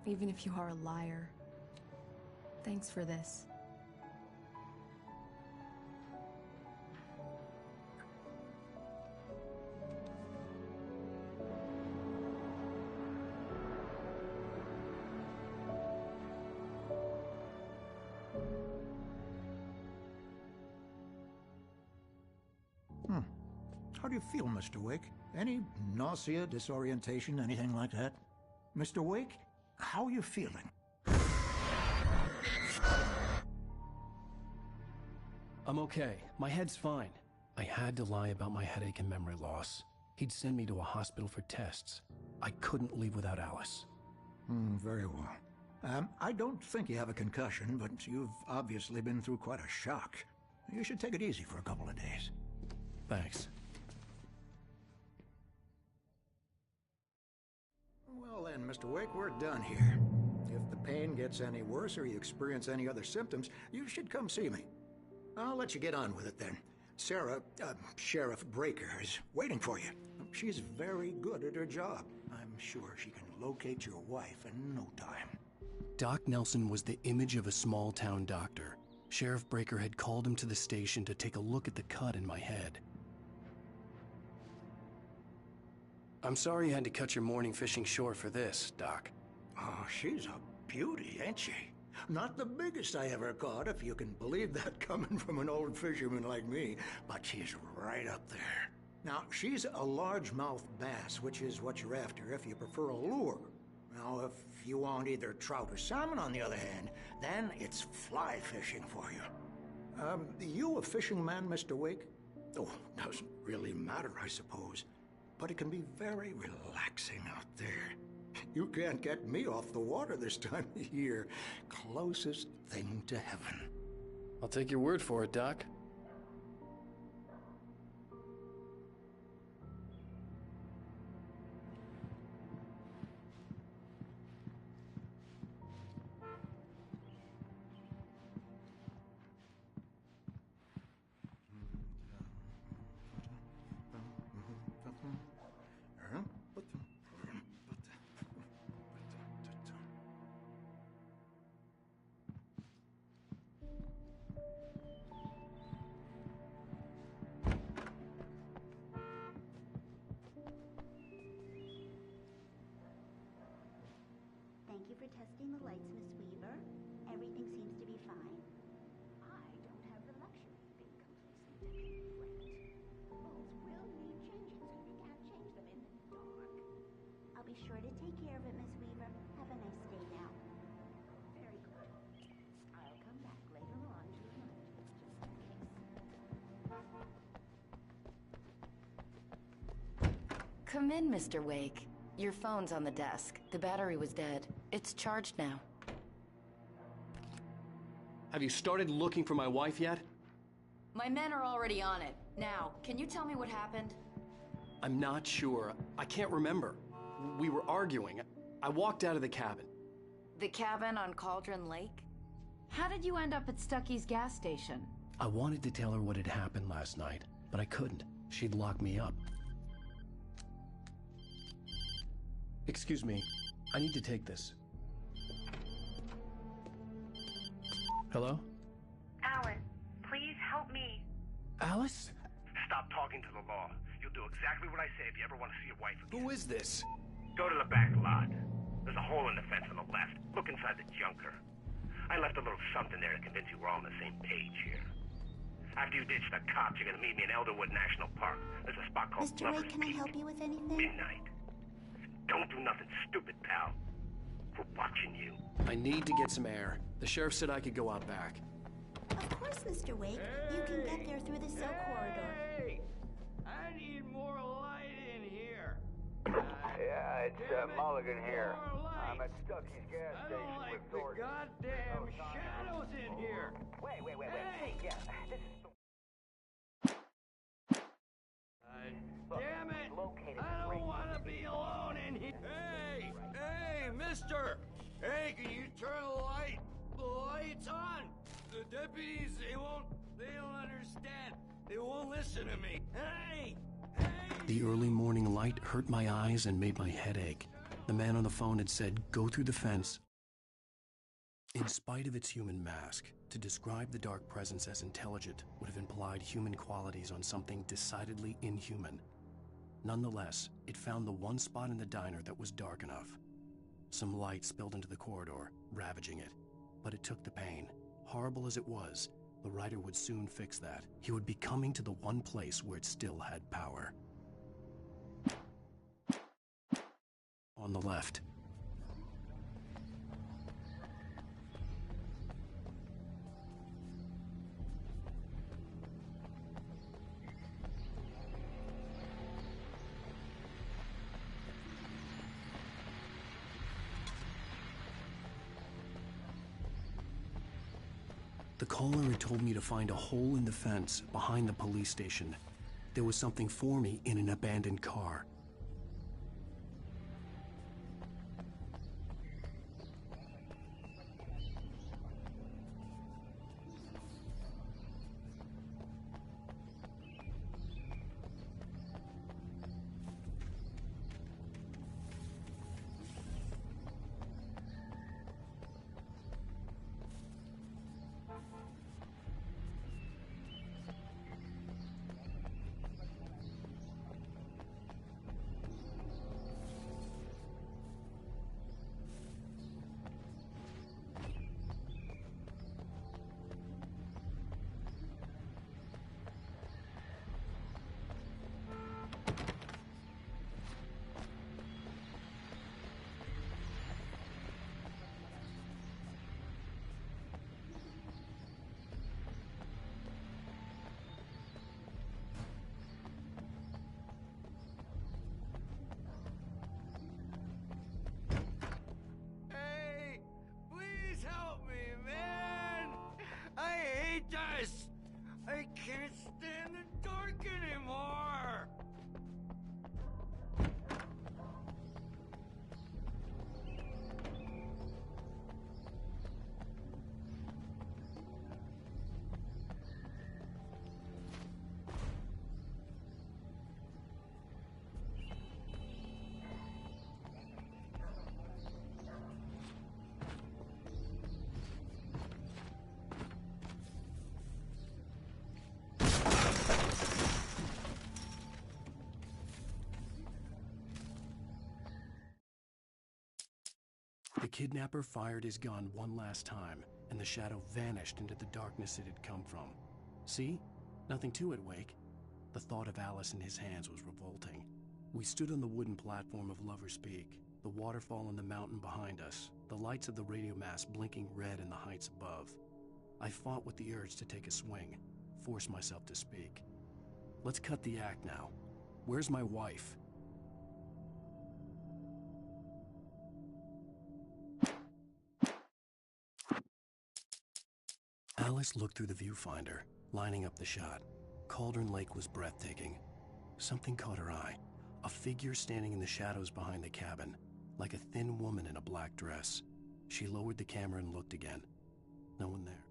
even if you are a liar. Thanks for this. How do you feel, Mr. Wake? Any nausea, disorientation, anything like that? Mr. Wake, how are you feeling? I'm okay. My head's fine. I had to lie about my headache and memory loss. He'd send me to a hospital for tests. I couldn't leave without Alice. Very well. I don't think you have a concussion, but you've obviously been through quite a shock. You should take it easy for a couple of days. Thanks. Well then, Mr. Wake, we're done here. If the pain gets any worse or you experience any other symptoms, you should come see me. I'll let you get on with it then. Sarah, Sheriff Breaker, is waiting for you. She's very good at her job. I'm sure she can locate your wife in no time. Doc Nelson was the image of a small-town doctor. Sheriff Breaker had called him to the station to take a look at the cut in my head. I'm sorry you had to cut your morning fishing short for this, Doc. Oh, she's a beauty, ain't she? Not the biggest I ever caught, if you can believe that coming from an old fisherman like me, but she's right up there. Now, she's a largemouth bass, which is what you're after if you prefer a lure. Now, if you want either trout or salmon, on the other hand, then it's fly fishing for you. You a fishing man, Mr. Wake? Oh, doesn't really matter, I suppose. But it can be very relaxing out there. You can't get me off the water this time of year. Closest thing to heaven. I'll take your word for it, Doc. Thank you for testing the lights, Miss Weaver. Everything seems to be fine. I don't have the luxury of being complacent and flat. Bulbs will need changing, so you can't change them in the dark. I'll be sure to take care of it, Miss Weaver. Have a nice day now. Very good. I'll come back later on to remind you, just in case. Come in, Mr. Wake. Your phone's on the desk. The battery was dead. It's charged now. Have you started looking for my wife yet? My men are already on it. Now, can you tell me what happened? I'm not sure. I can't remember. We were arguing. I walked out of the cabin. The cabin on Cauldron Lake? How did you end up at Stucky's gas station? I wanted to tell her what had happened last night, but I couldn't. She'd lock me up. Excuse me. I need to take this. Hello? Alan, please help me. Alice? Stop talking to the law. You'll do exactly what I say if you ever want to see your wife again. Who is this? Go to the back lot. There's a hole in the fence on the left. Look inside the junker. I left a little something there to convince you we're all on the same page here. After you ditch the cops, you're gonna meet me in Elderwood National Park. There's a spot called Mr. Wake, can I help you with anything? Midnight. Don't do nothing stupid, pal. We're watching you. I need to get some air. The sheriff said I could go out back. Of course, Mr. Wake. You can get there through the cell corridor. Hey! I need more light in here. Yeah, it's Mulligan here. I'm at Stucky's gas I station don't like with the Thornton. goddamn shadows in here. Wait. Hey! Yeah, this is Damn it! I don't want to be alone in here. Hey, mister! Hey, can you turn the lights on? The deputies, they don't understand. They won't listen to me. Hey! The early morning light hurt my eyes and made my head ache. The man on the phone had said, go through the fence. In spite of its human mask, to describe the dark presence as intelligent would have implied human qualities on something decidedly inhuman. Nonetheless, it found the one spot in the diner that was dark enough. Some light spilled into the corridor, ravaging it. But it took the pain. Horrible as it was, the writer would soon fix that. He would be coming to the one place where it still had power. On the left. The caller had told me to find a hole in the fence behind the police station. There was something for me in an abandoned car. Hey, please help me, man! I hate this! I can't stand the dark anymore! The kidnapper fired his gun one last time, and the shadow vanished into the darkness it had come from. See? Nothing to it, Wake. The thought of Alice in his hands was revolting. We stood on the wooden platform of Lover's Peak, the waterfall in the mountain behind us, the lights of the radio mast blinking red in the heights above. I fought with the urge to take a swing, force myself to speak. Let's cut the act now. Where's my wife? Alice looked through the viewfinder, lining up the shot. Cauldron Lake was breathtaking. Something caught her eye. A figure standing in the shadows behind the cabin, like a thin woman in a black dress. She lowered the camera and looked again. No one there.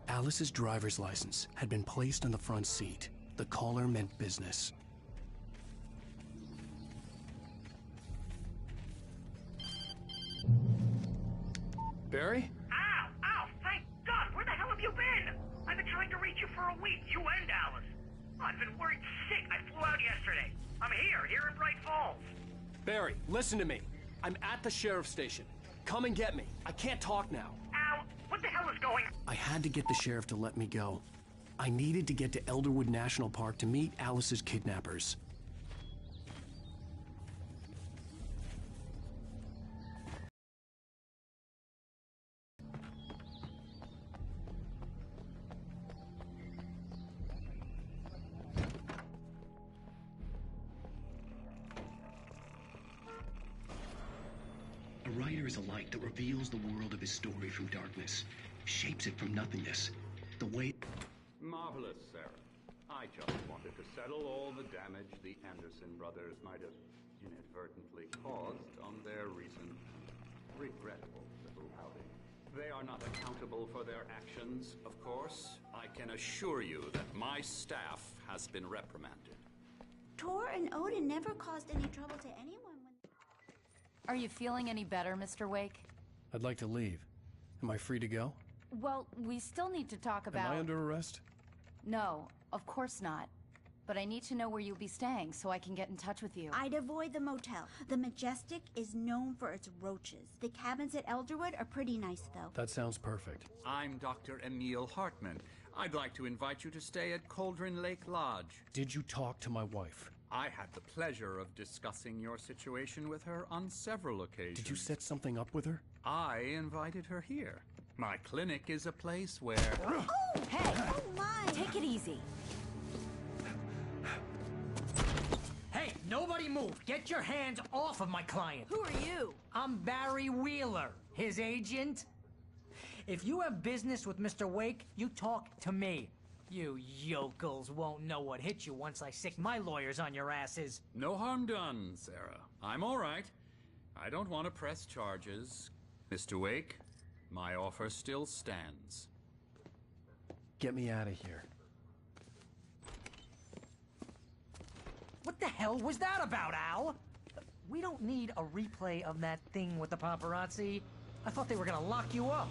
Alice's driver's license had been placed on the front seat. The caller meant business. Barry? Ow! Ow! Thank God! Where the hell have you been? I've been trying to reach you for a week, you and Alice. I've been worried sick. I flew out yesterday. I'm here in Bright Falls. Barry, listen to me. I'm at the sheriff's station. Come and get me. I can't talk now. Ow! What the hell is going on? I had to get the sheriff to let me go. I needed to get to Elderwood National Park to meet Alice's kidnappers. A writer is a light that reveals the world of his story from darkness, shapes it from nothingness. The way... Marvelous, Sarah. I just wanted to settle all the damage the Anderson brothers might have inadvertently caused on their recent regrettable little outing. They are not accountable for their actions, of course. I can assure you that my staff has been reprimanded. Tor and Odin never caused any trouble to anyone when... Are you feeling any better, Mr. Wake? I'd like to leave. Am I free to go? Well, we still need to talk about... Am I under arrest? No, of course not. But I need to know where you'll be staying so I can get in touch with you. I'd avoid the motel. The Majestic is known for its roaches. The cabins at Elderwood are pretty nice, though. That sounds perfect. I'm Dr. Emil Hartman. I'd like to invite you to stay at Cauldron Lake Lodge. Did you talk to my wife? I had the pleasure of discussing your situation with her on several occasions. Did you set something up with her? I invited her here. My clinic is a place where... Oh! Hey! Oh, my! Take it easy. Hey, Nobody move! Get your hands off of my client! Who are you? I'm Barry Wheeler, his agent. If you have business with Mr. Wake, you talk to me. You yokels won't know what hit you once I sick my lawyers on your asses. No harm done, Sarah. I'm all right. I don't want to press charges. Mr. Wake, my offer still stands. Get me out of here. What the hell was that about, Al? We don't need a replay of that thing with the paparazzi. I thought they were gonna lock you up.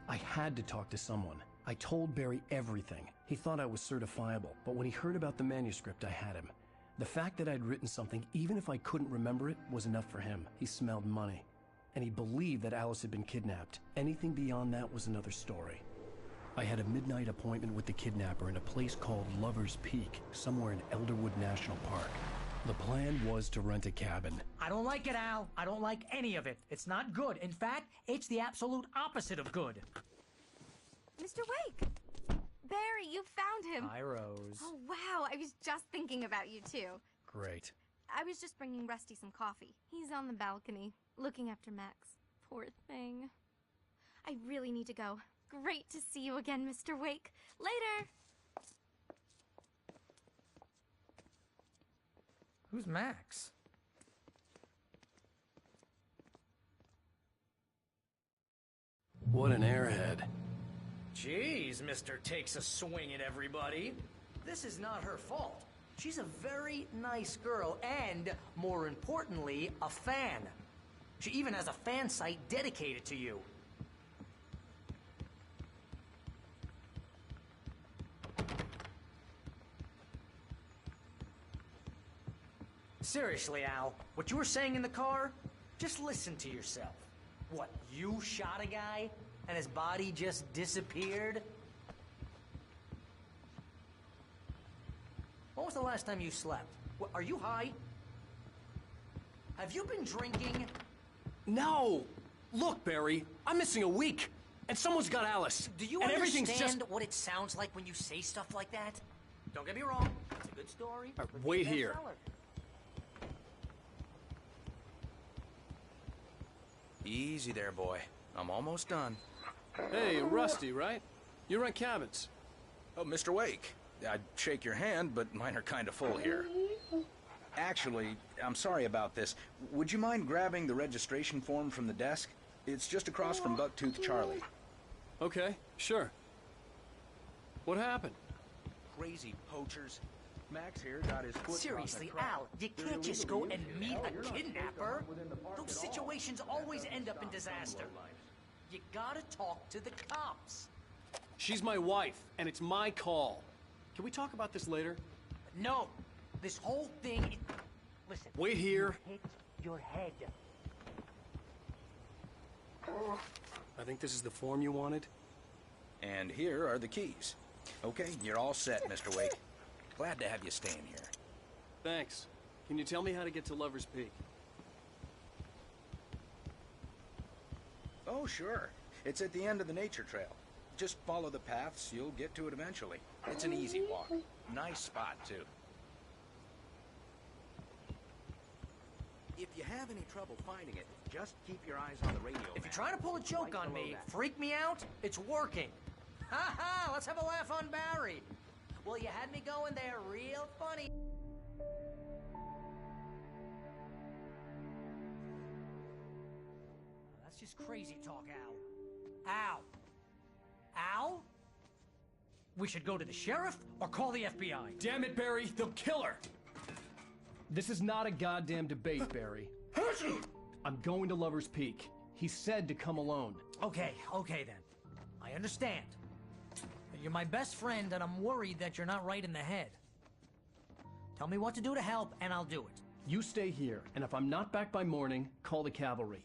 I had to talk to someone. I told Barry everything. He thought I was certifiable, but when he heard about the manuscript, I had him. The fact that I'd written something, even if I couldn't remember it, was enough for him. He smelled money. And he believed that Alice had been kidnapped. Anything beyond that was another story. I had a midnight appointment with the kidnapper in a place called Lover's Peak, somewhere in Elderwood National Park. The plan was to rent a cabin. I don't like it, Al. I don't like any of it. It's not good. In fact, it's the absolute opposite of good. Mr. Wake! Barry, you found him. Hi, Rose. Oh, wow. I was just thinking about you, too. Great. I was just bringing Rusty some coffee. He's on the balcony, looking after Max. Poor thing. I really need to go. Great to see you again, Mr. Wake. Later! Who's Max? What an airhead. Jeez, Mr. Takes a swing at everybody. This is not her fault. She's a very nice girl and, more importantly, a fan. She even has a fan site dedicated to you. Seriously, Al, what you were saying in the car, just listen to yourself. What, you shot a guy and his body just disappeared? When was the last time you slept? What, are you high? Have you been drinking? No! Look, Barry, I'm missing a week, and someone's got Alice. Do you and understand everything's just... what it sounds like when you say stuff like that? Don't get me wrong, it's a good story. Wait here. Easy there, boy. I'm almost done. Hey, Rusty, right? You rent cabins. Oh, Mr. Wake. I'd shake your hand, but mine are kind of full here. Actually, I'm sorry about this. Would you mind grabbing the registration form from the desk? It's just across from Bucktooth Charlie. Okay, sure. What happened? Crazy poachers. Max here got his foot... Seriously, Al, you can't just go and meet a kidnapper. Those situations always end up in disaster. You gotta talk to the cops. She's my wife, and it's my call. Can we talk about this later? No. This whole thing... Listen. Wait here. Hit your head. I think this is the form you wanted. And here are the keys. Okay, you're all set, Mr. Wake. Glad to have you staying here. Thanks. Can you tell me how to get to Lover's Peak? Oh, sure. It's at the end of the nature trail. Just follow the paths, you'll get to it eventually. It's an easy walk. Nice spot, too. If you have any trouble finding it, just keep your eyes on the radio. If you're trying to pull a joke on me, freak me out, it's working. Ha ha! Let's have a laugh on Barry. Well, you had me going there real funny. That's just crazy talk, Al. Al. Al? We should go to the sheriff or call the FBI. Damn it, Barry, they'll kill her! This is not a goddamn debate, Barry. I'm going to Lover's Peak. He said to come alone. Okay then. I understand. You're my best friend, and I'm worried that you're not right in the head. Tell me what to do to help, and I'll do it. You stay here, and if I'm not back by morning, call the cavalry.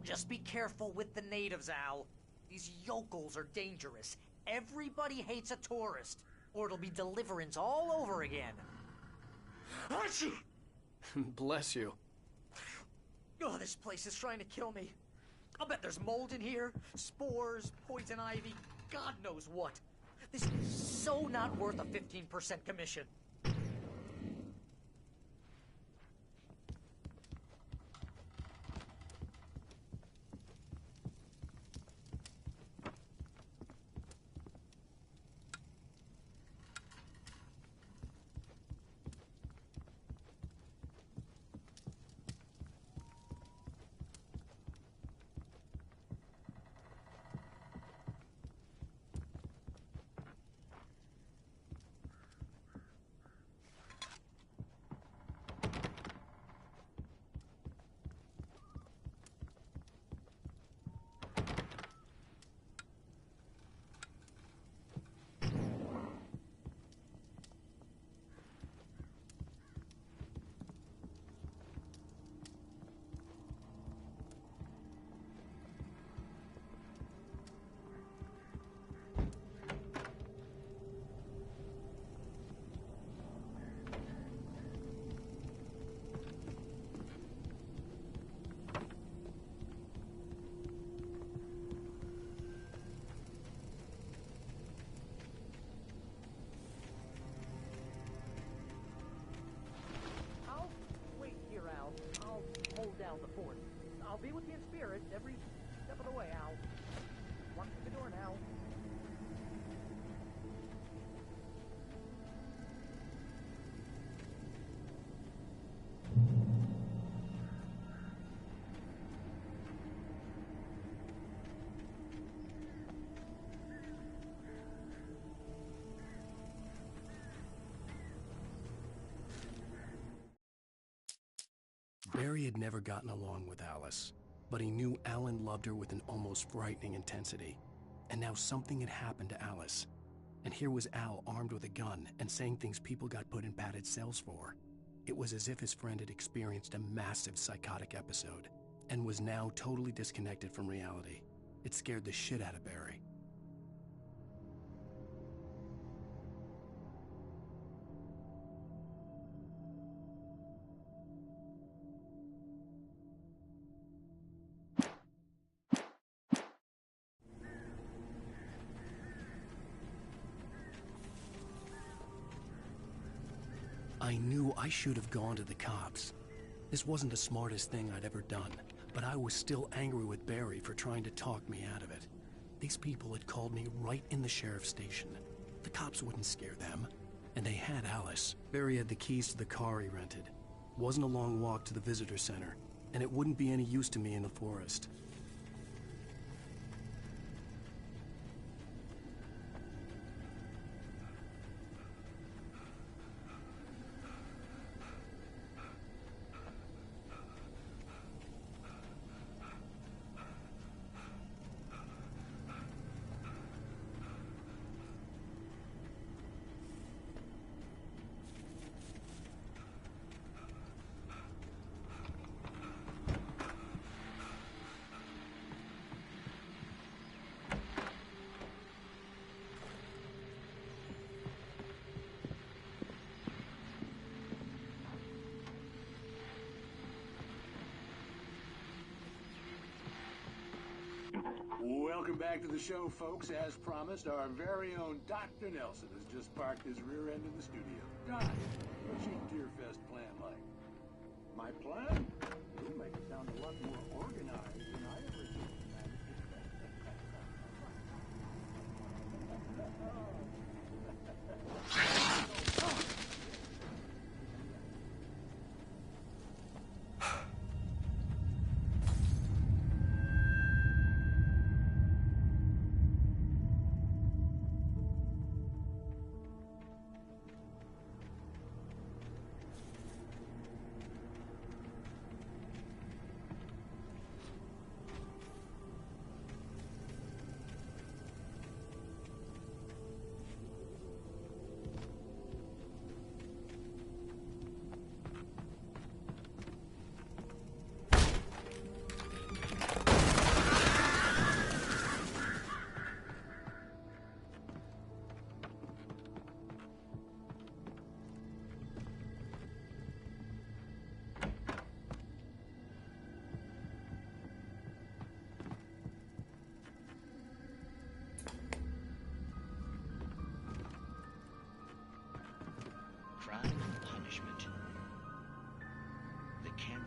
Just be careful with the natives, Al. These yokels are dangerous. Everybody hates a tourist, or it'll be Deliverance all over again. Bless you. Oh, this place is trying to kill me. I'll bet there's mold in here, spores, poison ivy, God knows what. This is so not worth a 15% commission. Down the fort. I'll be with you in spirit every step of the way, Al. Walk through the door now. Barry had never gotten along with Alice, but he knew Alan loved her with an almost frightening intensity. And now something had happened to Alice. And here was Al armed with a gun and saying things people got put in padded cells for. It was as if his friend had experienced a massive psychotic episode and was now totally disconnected from reality. It scared the shit out of Barry. I knew I should have gone to the cops. This wasn't the smartest thing I'd ever done, but I was still angry with Barry for trying to talk me out of it. These people had called me right in the sheriff's station. The cops wouldn't scare them. And they had Alice. Barry had the keys to the car he rented. Wasn't a long walk to the visitor center, and it wouldn't be any use to me in the forest. Welcome back to the show, folks. As promised, our very own Dr. Nelson has just parked his rear end in the studio. Doc, what's your Deerfest plan like? My plan? You make it sound a lot more organized than I ever did.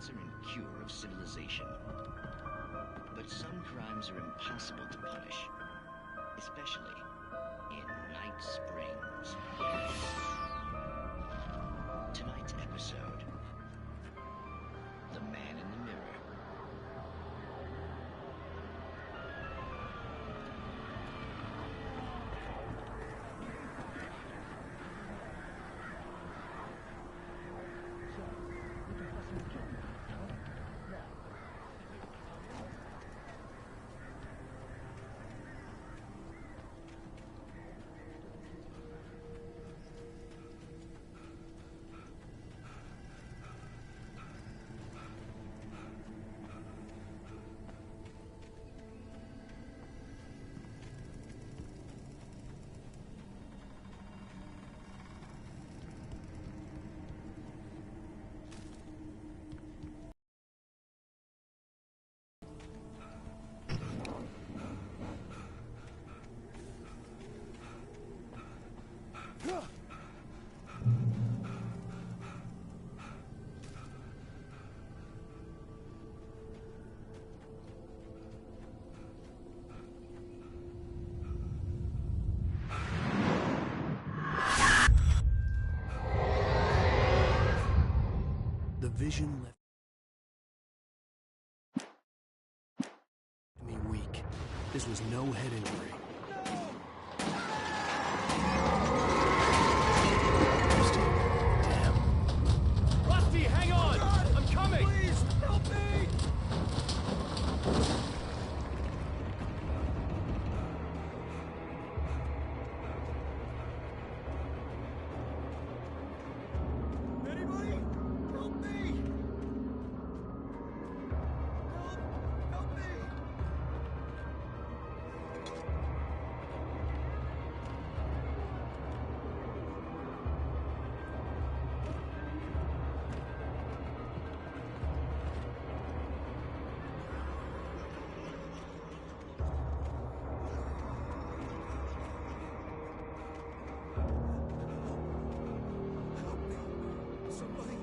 answer and cure of civilization. But some crimes are impossible to punish, especially in Night Springs. Tonight's episode, The Man in the Mirror. The vision left me weak. This was no head injury. Damn. Rusty, hang on! I'm coming! Please, help me! Anybody? Help me! Help me! Somebody.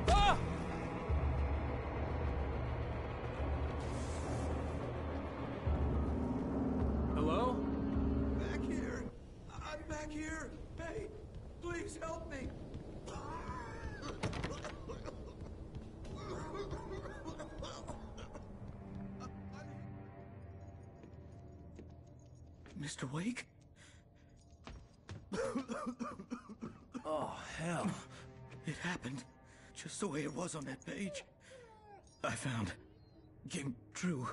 Ah! Hello? Back here. I'm back here. Hey, please help me. Mr. Wake? Oh, hell. It happened just the way it was on that page. I found. Came true.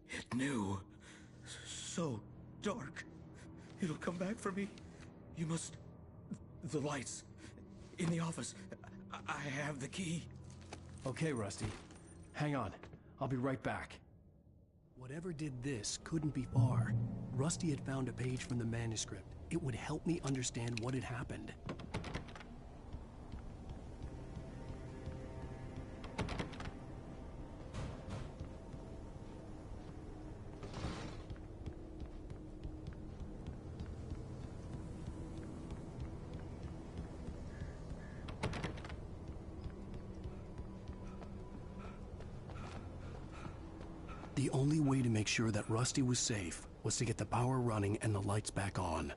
It knew. So dark. It'll come back for me. You must. The lights. In the office. I have the key. Okay, Rusty. Hang on. I'll be right back. Whatever did this couldn't be far. Rusty had found a page from the manuscript. It would help me understand what had happened. The only way to make sure that Rusty was safe was to get the power running and the lights back on.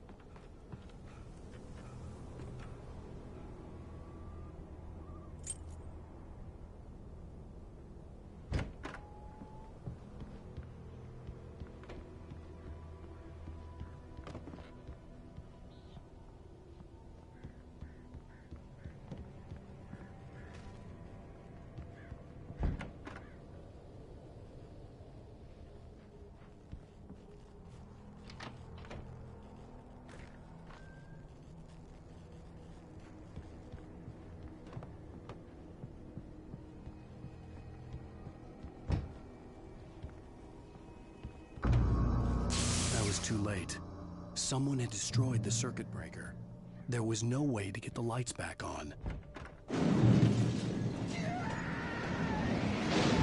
Too late. Someone had destroyed the circuit breaker. There was no way to get the lights back on.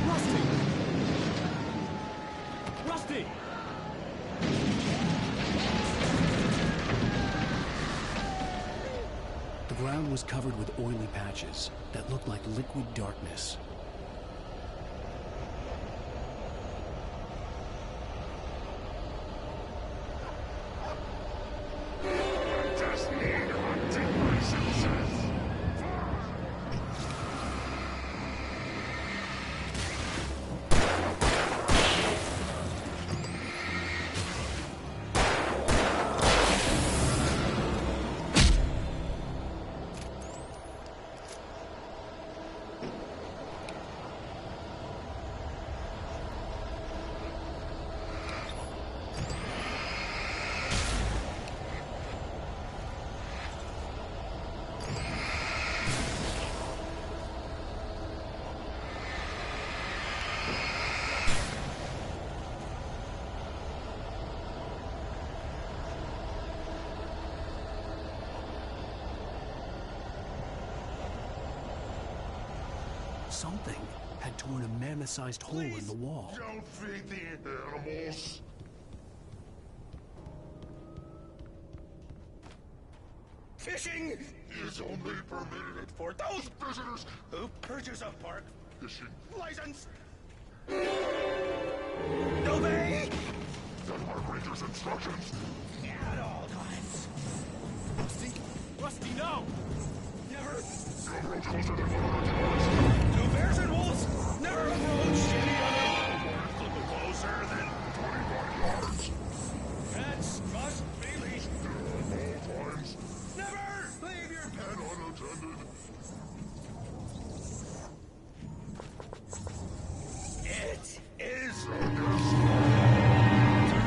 Rusty! Rusty! ground was covered with oily patches that looked like liquid darkness. Something had torn a mammoth-sized hole in the wall. Don't feed the animals. Fishing is only permitted for those visitors who purchase a park fishing license. Obey the park ranger's instructions at all times. Rusty, no! Never. You approach closer than 100 yards. No bears and wolves. Never approach any other. Closer than 25 yards. Pets must be leashed. At all times. Never leave your pet unattended. It is to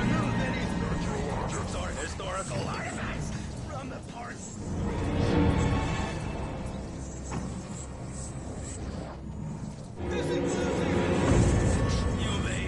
remove any structural objects or historical artifacts from the park. This includes you may.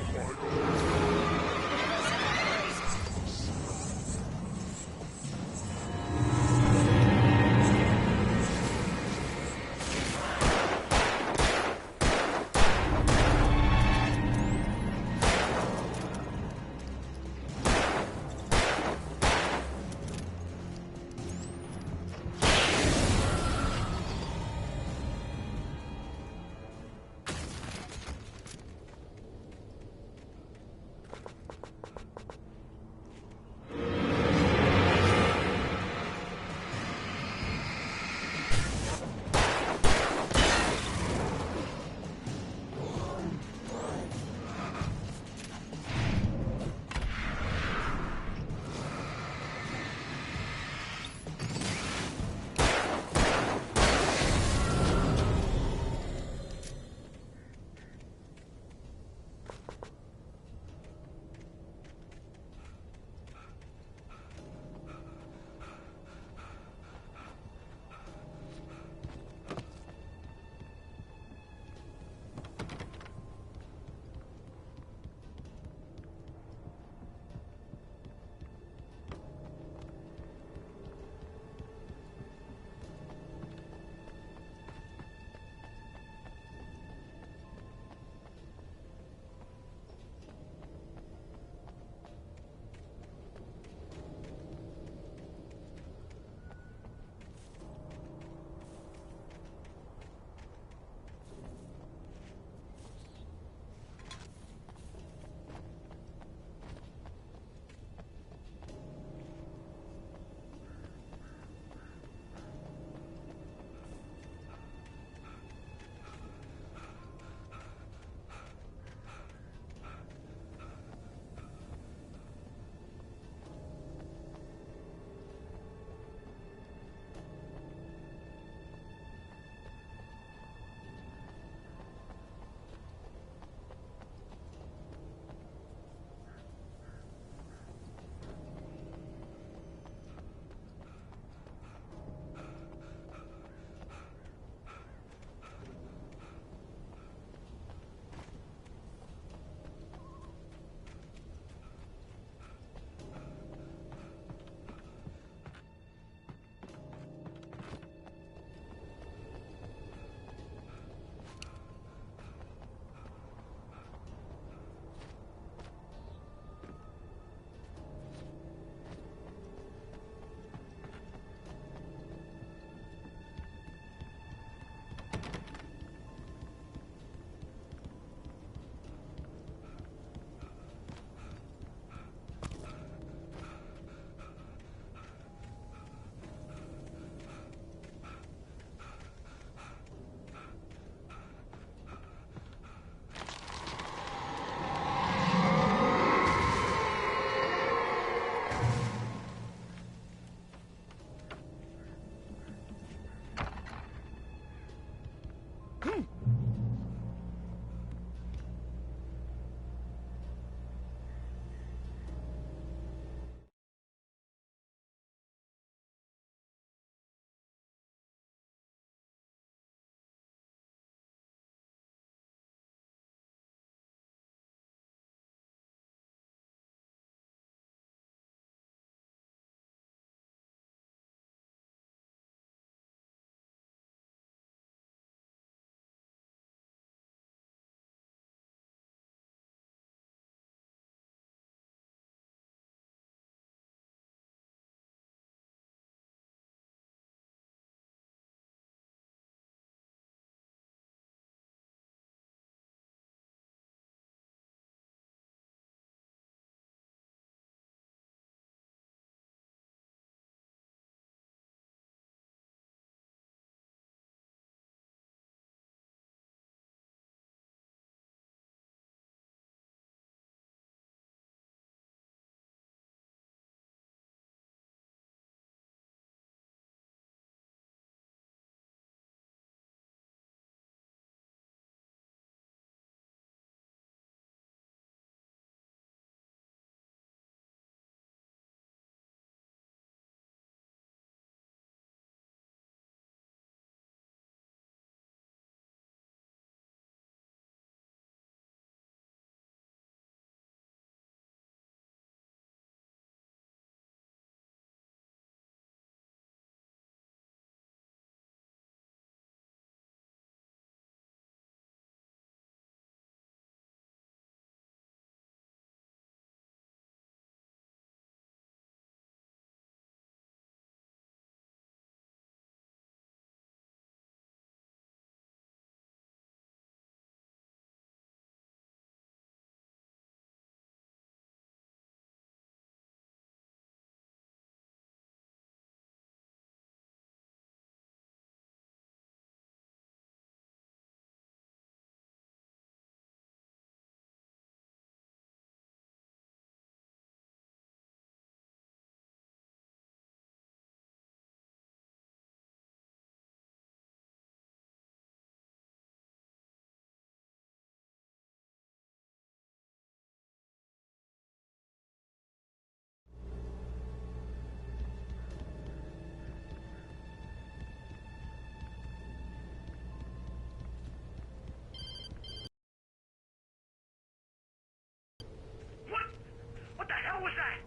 What the hell was that?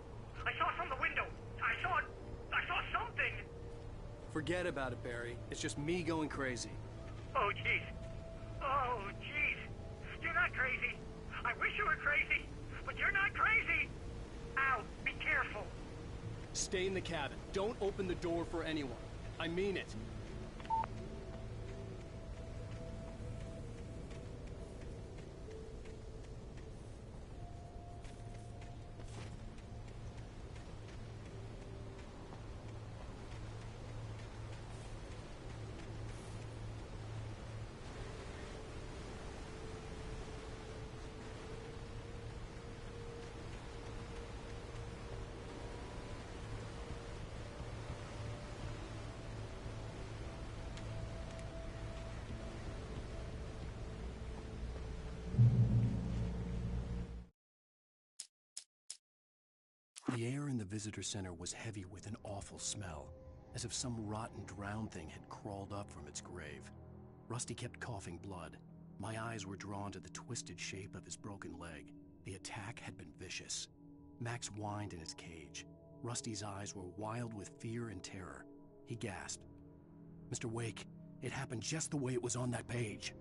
I saw from the window. I saw something. Forget about it, Barry. It's just me going crazy. Oh, jeez. Oh, jeez. You're not crazy. I wish you were crazy, but you're not crazy. Ow, be careful. Stay in the cabin. Don't open the door for anyone. I mean it. The air in the visitor center was heavy with an awful smell, as if some rotten drowned thing had crawled up from its grave. Rusty kept coughing blood. My eyes were drawn to the twisted shape of his broken leg. The attack had been vicious. Max whined in his cage. Rusty's eyes were wild with fear and terror. He gasped. "Mr. Wake, it happened just the way it was on that page."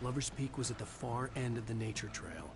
Lover's Peak was at the far end of the nature trail.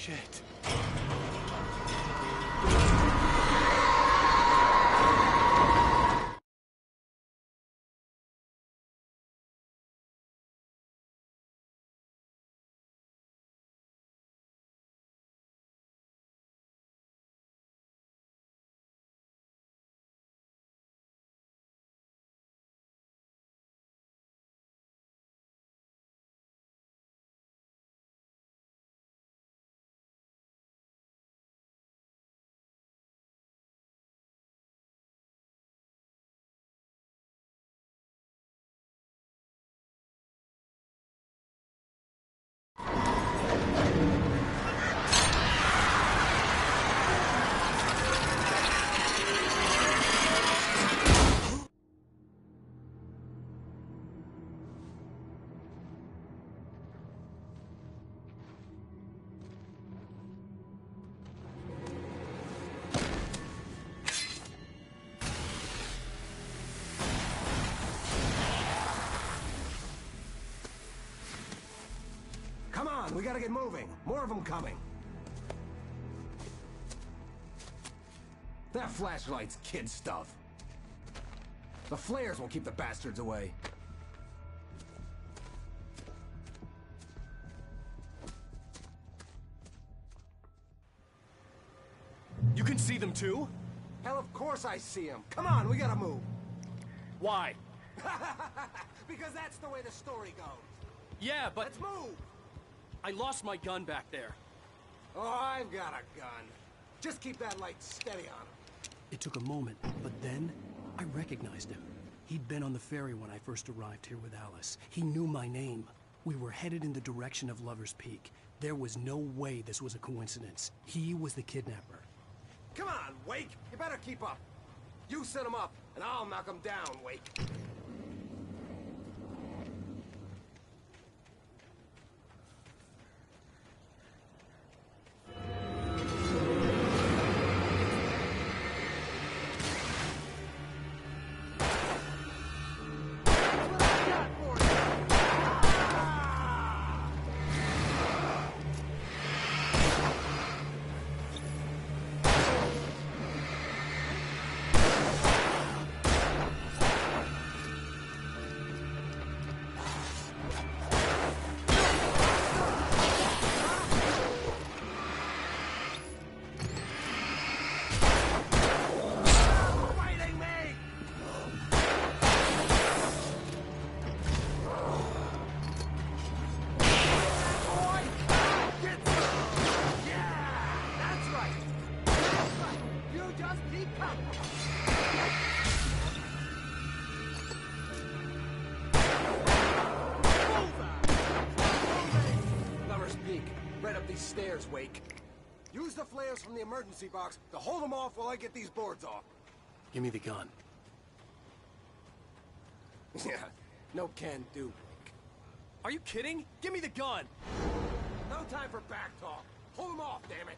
Shit. Come on, we gotta get moving. More of them coming. That flashlight's kid stuff. The flares will keep the bastards away. You can see them too? Hell, of course I see them. Come on, we gotta move. Why? Because that's the way the story goes. Yeah, but... Let's move! I lost my gun back there. Oh, I've got a gun. Just keep that light steady on him. It took a moment, but then I recognized him. He'd been on the ferry when I first arrived here with Alice. He knew my name. We were headed in the direction of Lover's Peak. There was no way this was a coincidence. He was the kidnapper. Come on, Wake! You better keep up. You set him up, and I'll knock him down, Wake. Stairs, Wake. Use the flares from the emergency box to hold them off while I get these boards off. Give me the gun. Yeah, no can do, Wake. Are you kidding? Give me the gun! No time for back talk. Hold them off, damn it.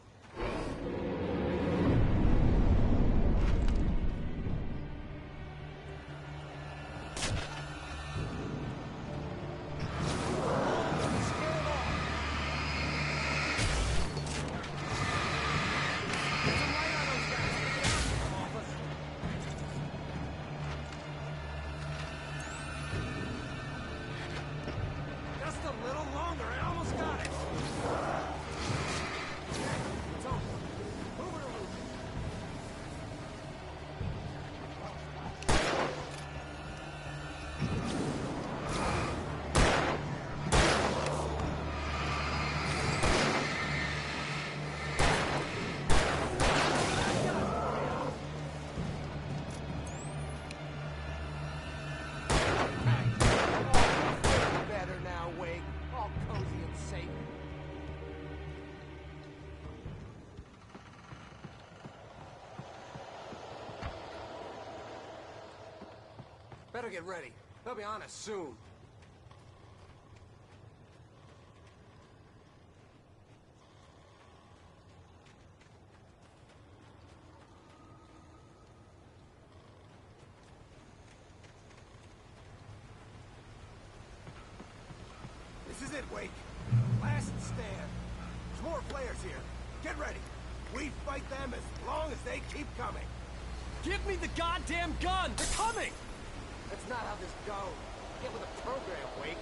Better get ready. They'll be on us soon. This is it, Wake. Last stand. There's more flares here. Get ready. We fight them as long as they keep coming. Give me the goddamn gun! They're coming! That's not how this goes. Get with the program, Wake.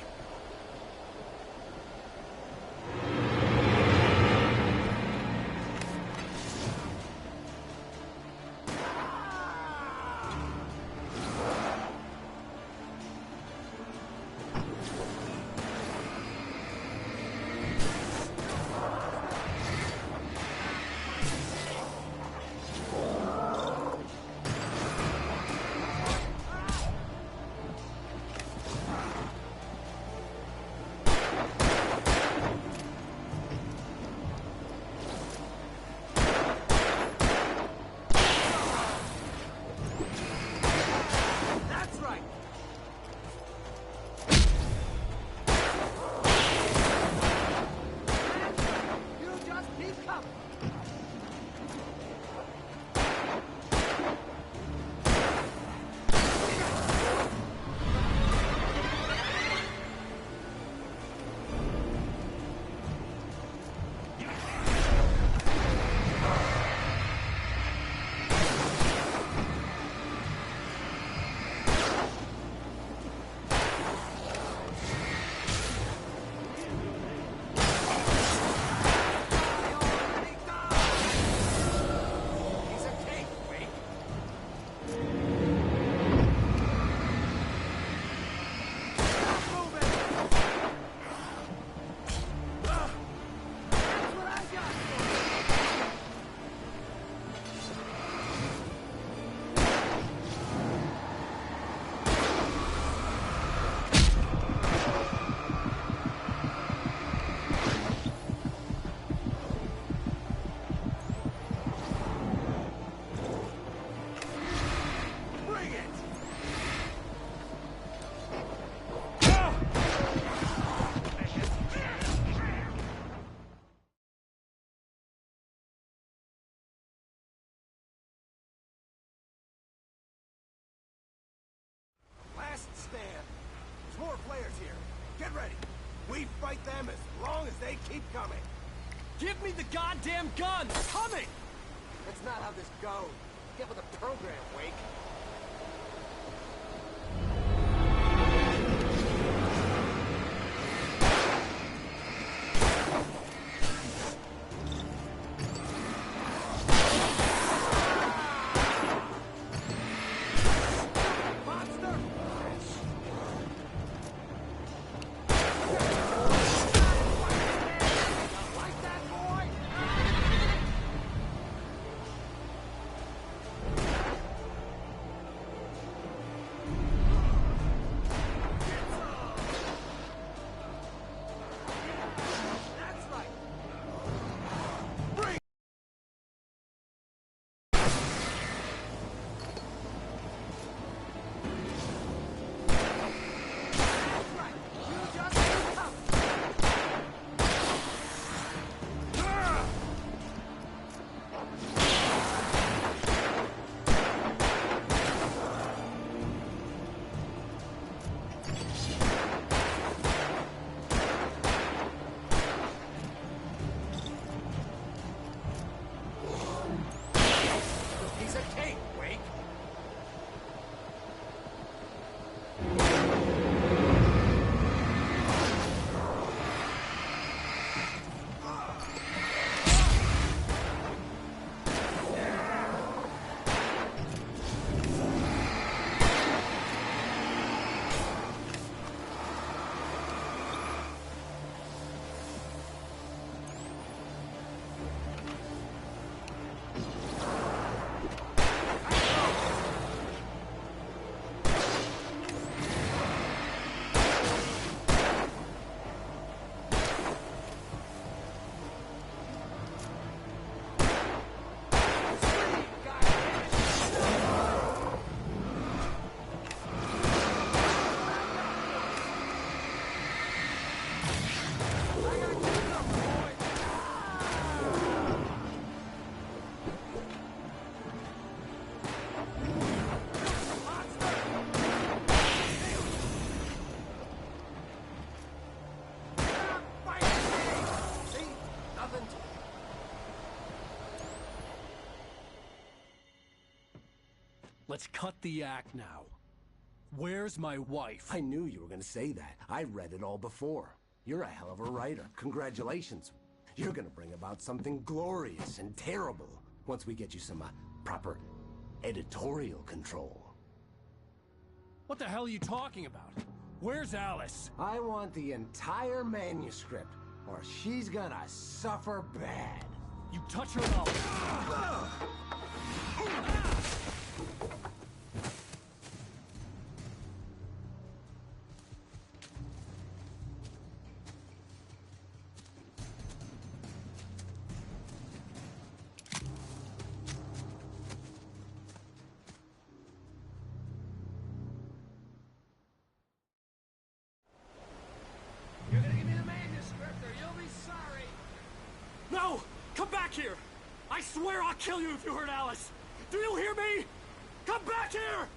Stand. There's more flares here. Get ready. We fight them as long as they keep coming. Give me the goddamn gun! They're coming! That's not how this goes. Get with the program, Wake. Let's cut the act now. Where's my wife? I knew you were gonna say that. I read it all before. You're a hell of a writer. Congratulations. You're gonna bring about something glorious and terrible once we get you some proper editorial control. What the hell are you talking about? Where's Alice? I want the entire manuscript, or she's gonna suffer bad. You touch her now. You're gonna give me the manuscript or you'll be sorry. No! Come back here! I swear I'll kill you if you hurt Alice! Do you hear me? Come back here!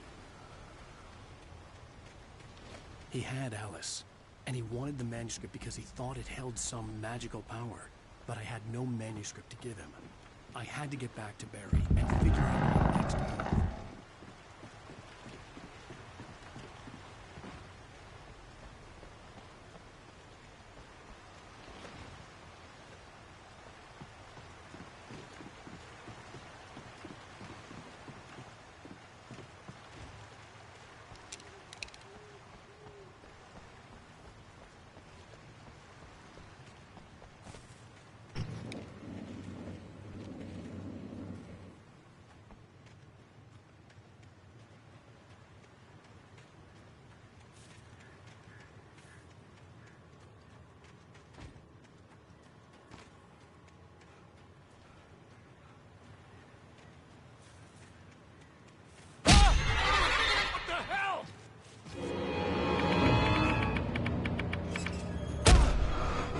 He had Alice, and he wanted the manuscript because he thought it held some magical power. But I had no manuscript to give him. I had to get back to Barry and figure out my next move.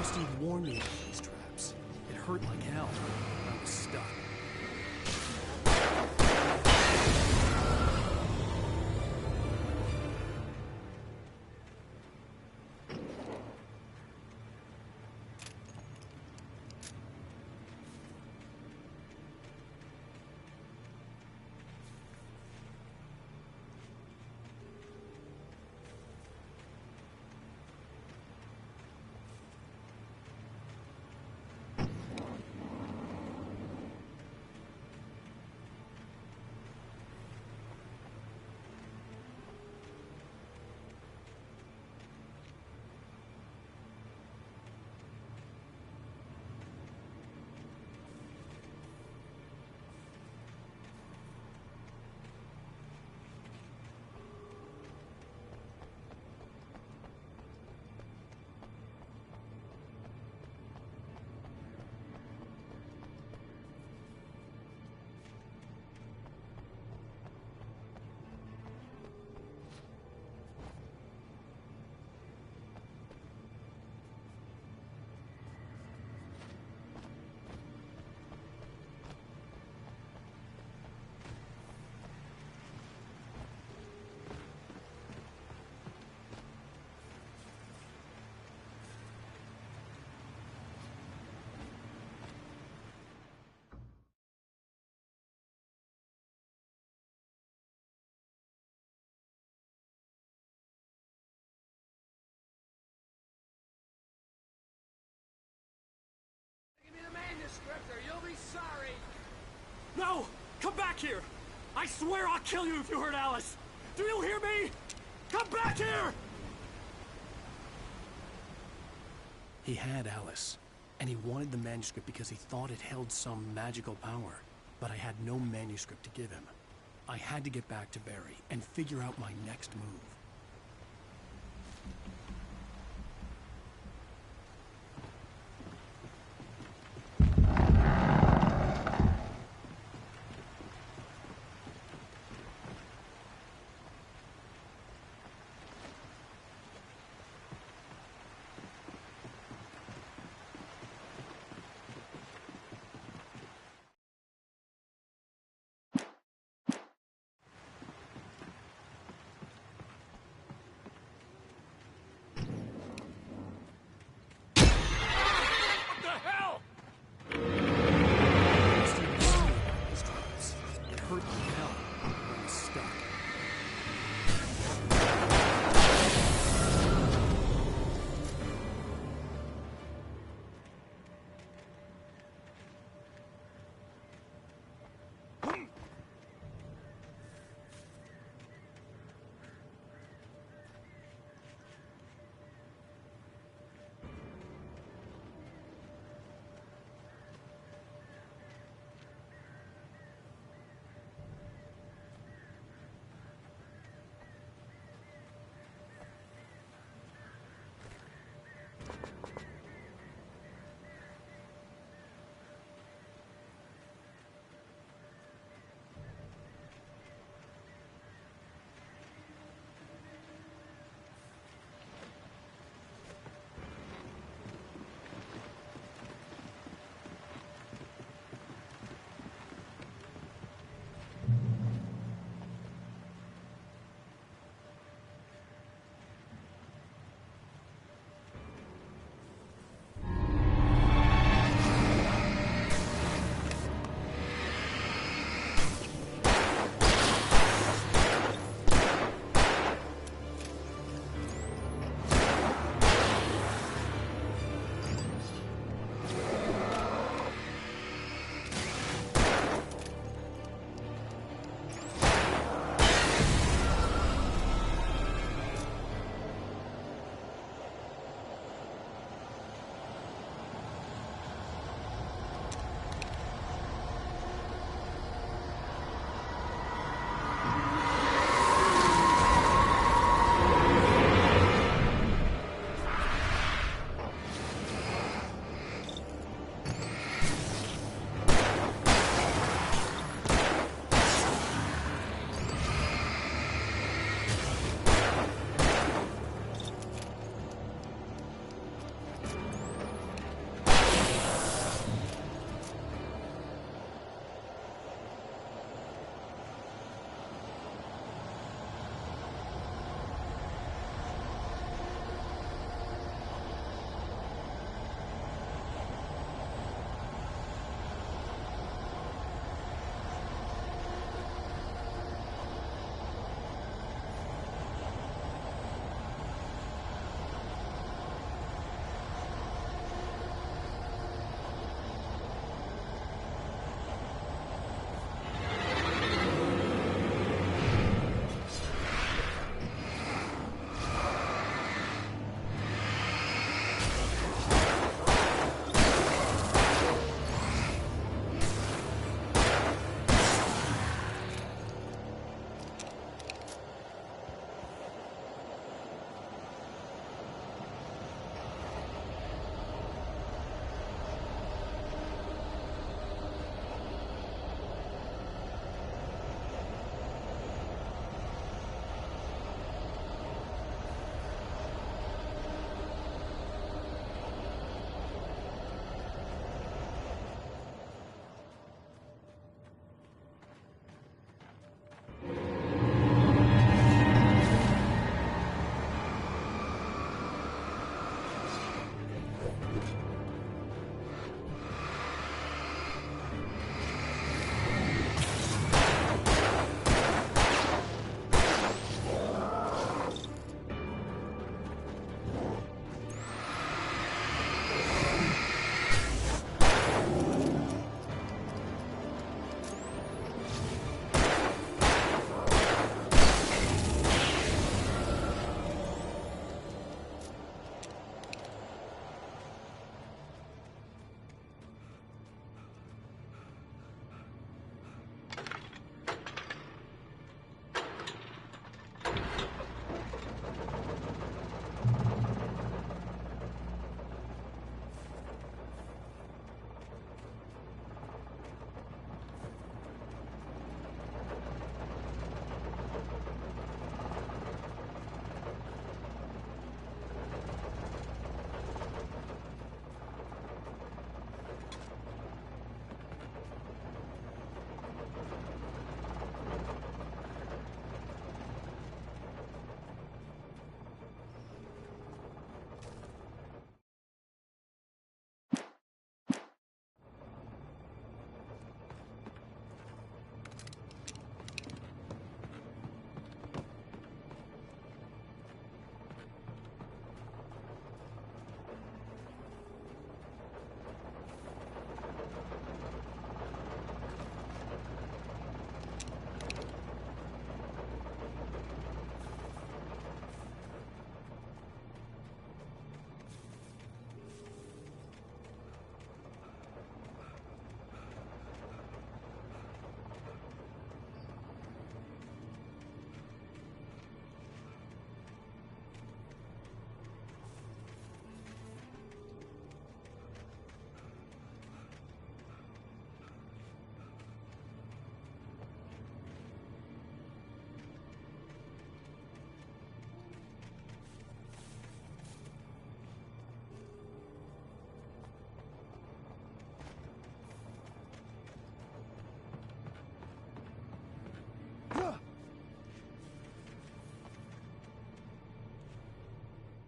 Steve warned me about these traps. It hurt like hell. I was stuck. Give me the manuscript or you'll be sorry. No! Come back here! I swear I'll kill you if you hurt Alice! Do you hear me? Come back here! He had Alice, and he wanted the manuscript because he thought it held some magical power. But I had no manuscript to give him. I had to get back to Barry and figure out my next move.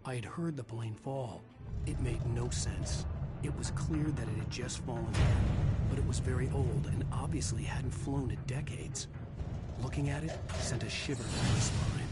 I had heard the plane fall. It made no sense. It was clear that it had just fallen in, but it was very old and obviously hadn't flown in decades. Looking at it sent a shiver down my spine.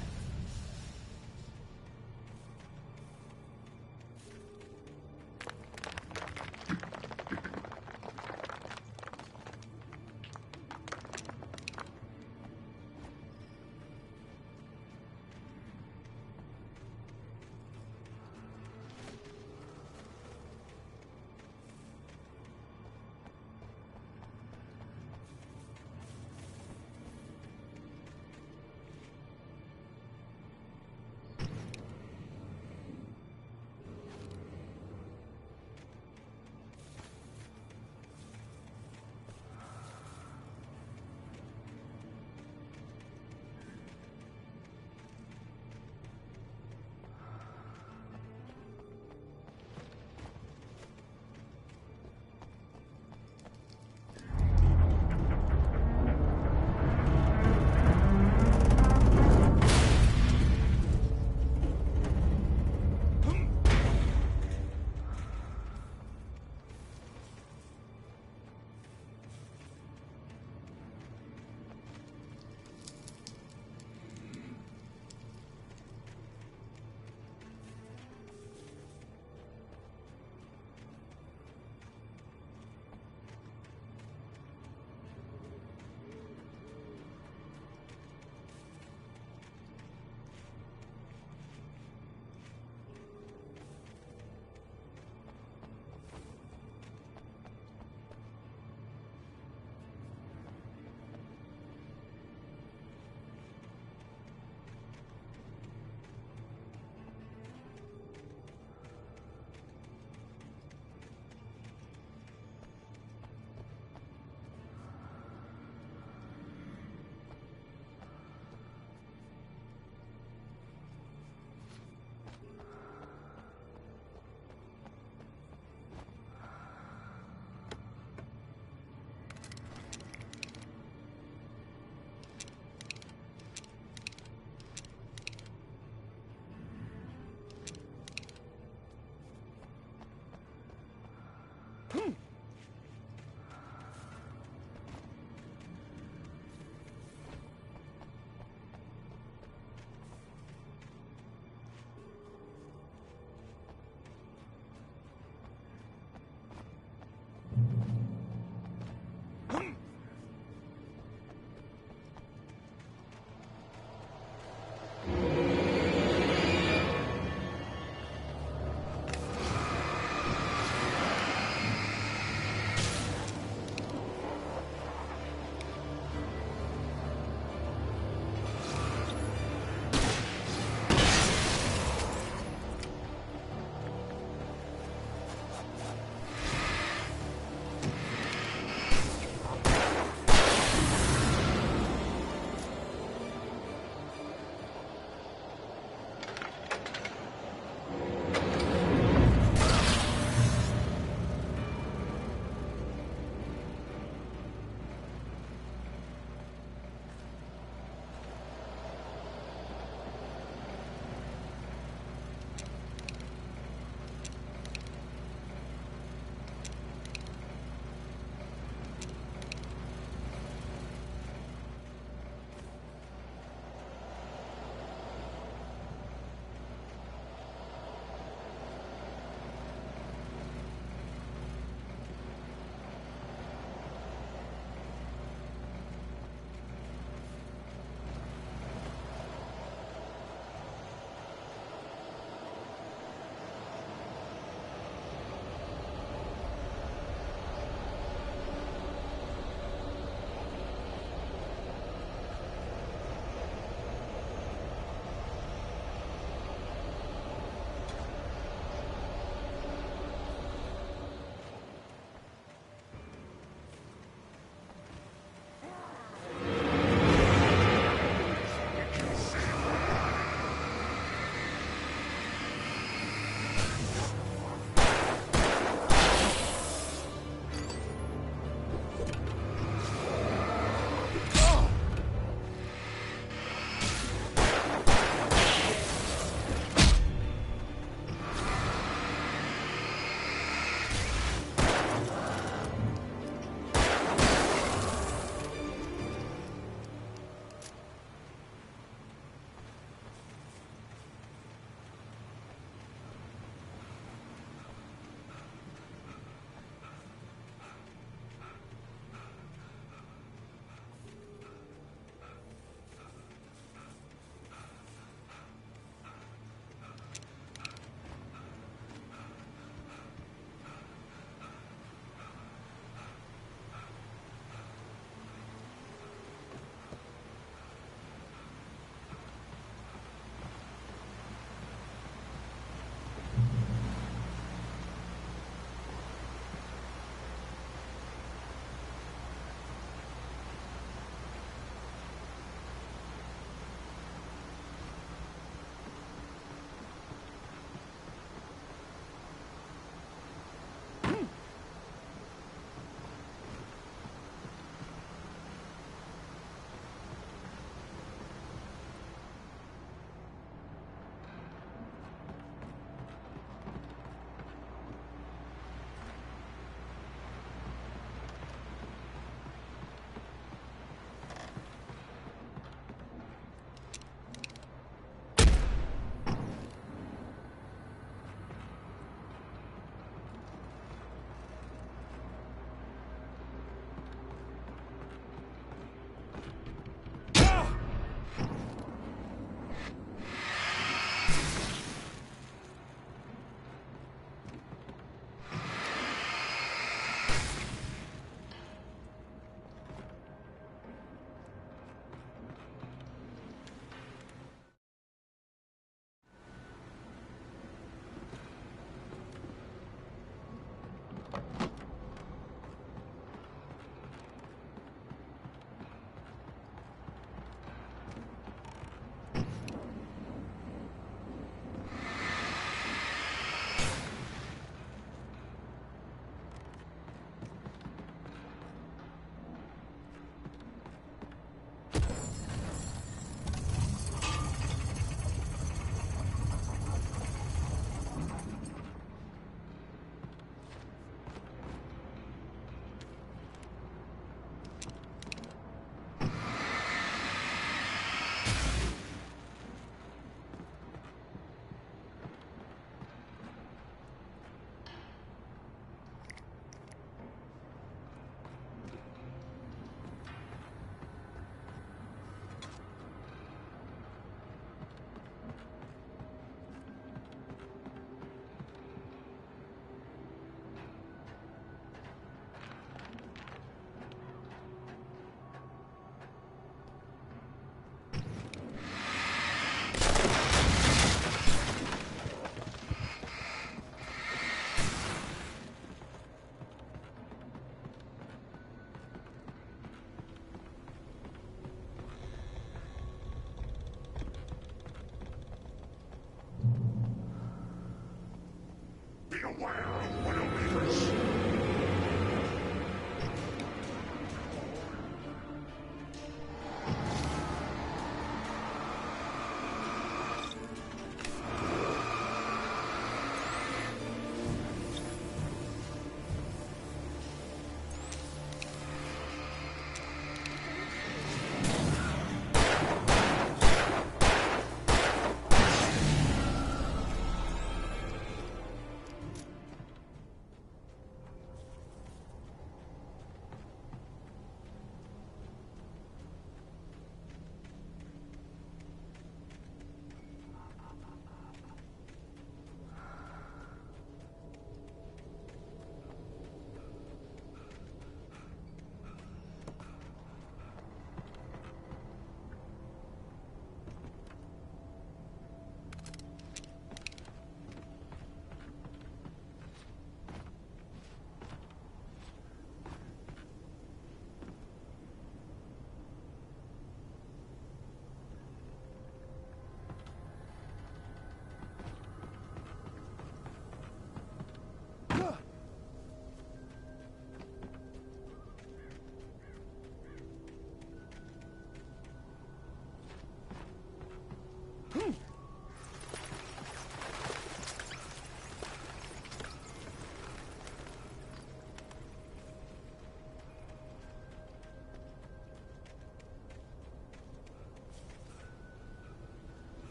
Beware of Widowmakers.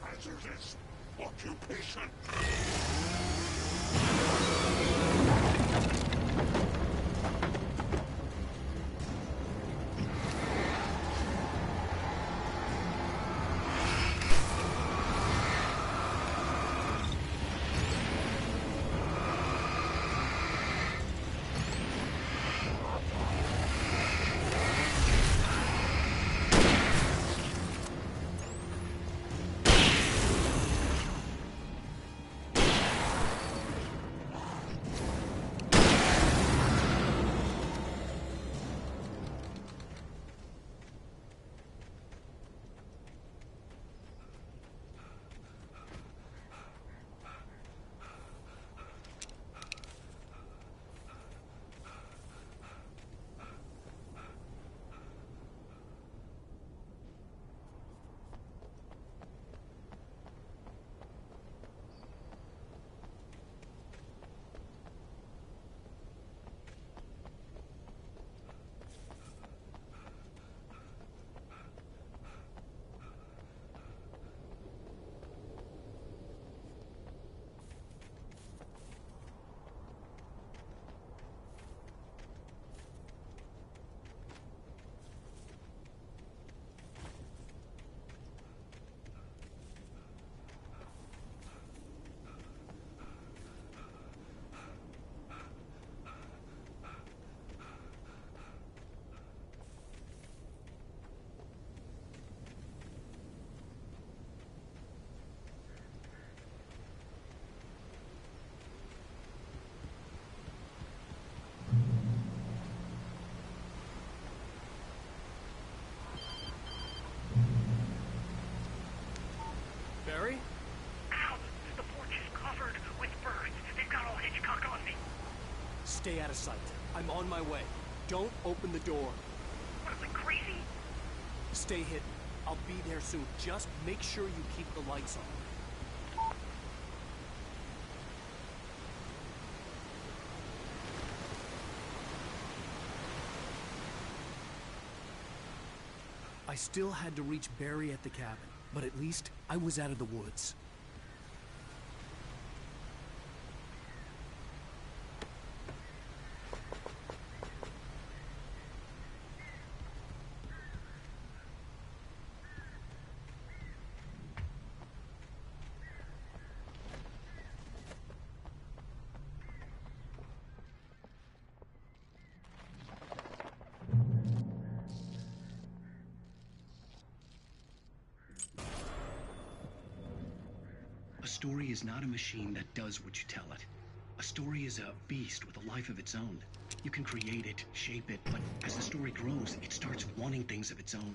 Hazardous occupation. Barry? Ow! The porch is covered with birds. They've got all Hitchcock on me. Stay out of sight. I'm on my way. Don't open the door. What, am I crazy? Stay hidden. I'll be there soon. Just make sure you keep the lights on. I still had to reach Barry at the cabin, but at least I was out of the woods. A story is not a machine that does what you tell it. A story is a beast with a life of its own. You can create it, shape it, but as the story grows, it starts wanting things of its own.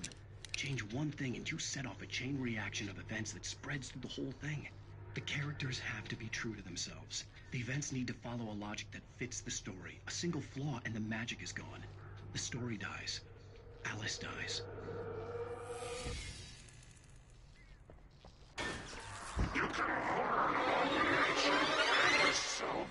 Change one thing and you set off a chain reaction of events that spreads through the whole thing. The characters have to be true to themselves. The events need to follow a logic that fits the story. A single flaw and the magic is gone. The story dies. Alice dies. You can learn all nature by yourself.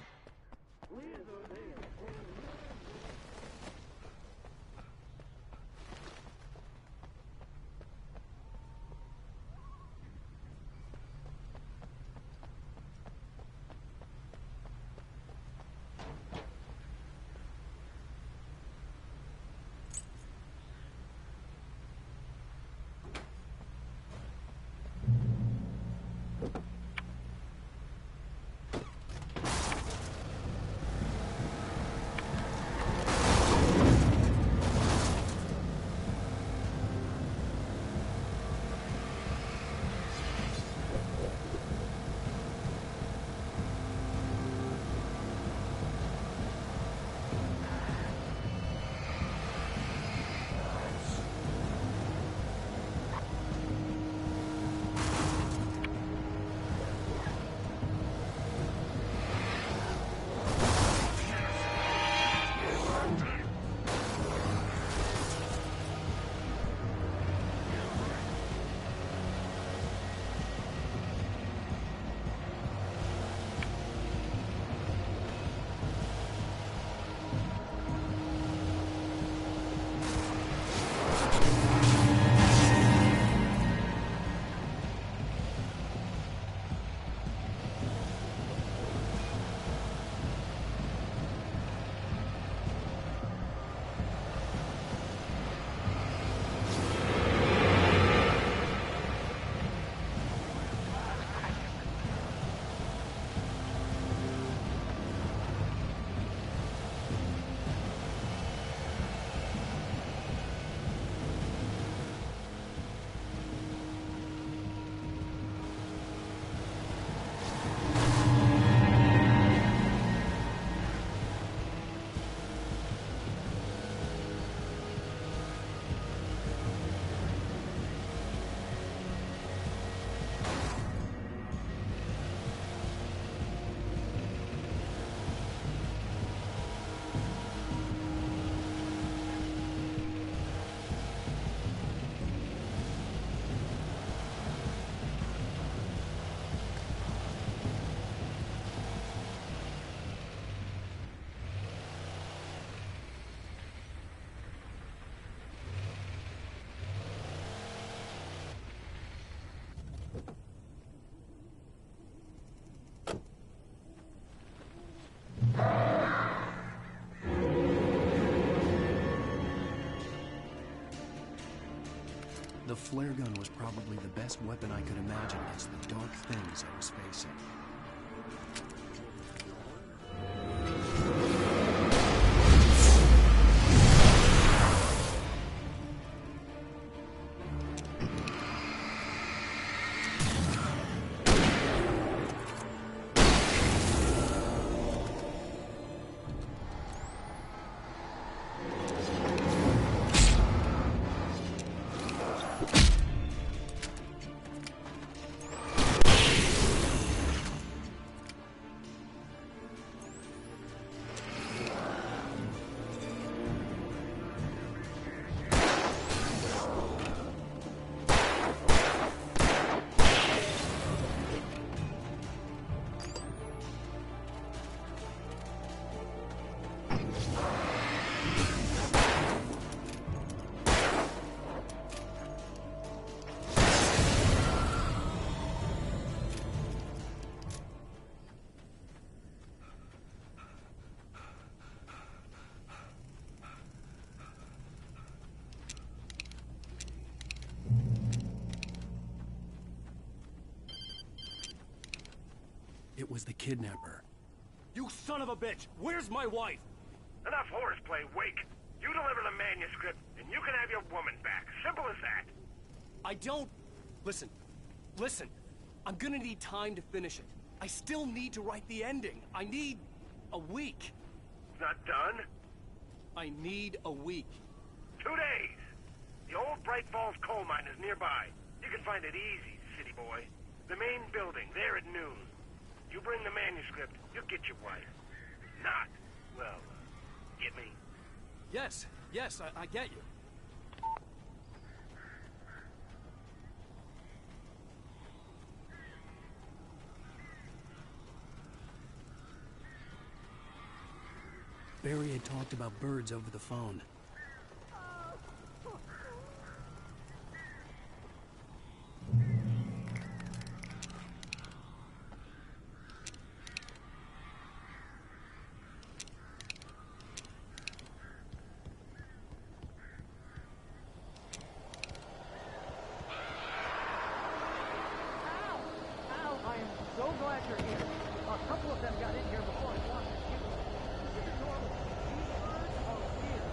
The flare gun was probably the best weapon I could imagine against the dark things I was facing. It was the kidnapper. You son of a bitch! Where's my wife? Enough horseplay, Wake. You deliver the manuscript, and you can have your woman back. Simple as that. I don't... Listen. Listen. I'm gonna need time to finish it. I still need to write the ending. I need... a week. Not done? I need a week. 2 days. The old Bright Falls coal mine is nearby. You can find it easy, city boy. The main building, there at noon. You bring the manuscript, you'll get your wife. Not, well, get me? Yes, I get you. Barry had talked about birds over the phone. I am so glad you're here. A couple of them got in here before I lost the queue. This is normal. These birds are weird.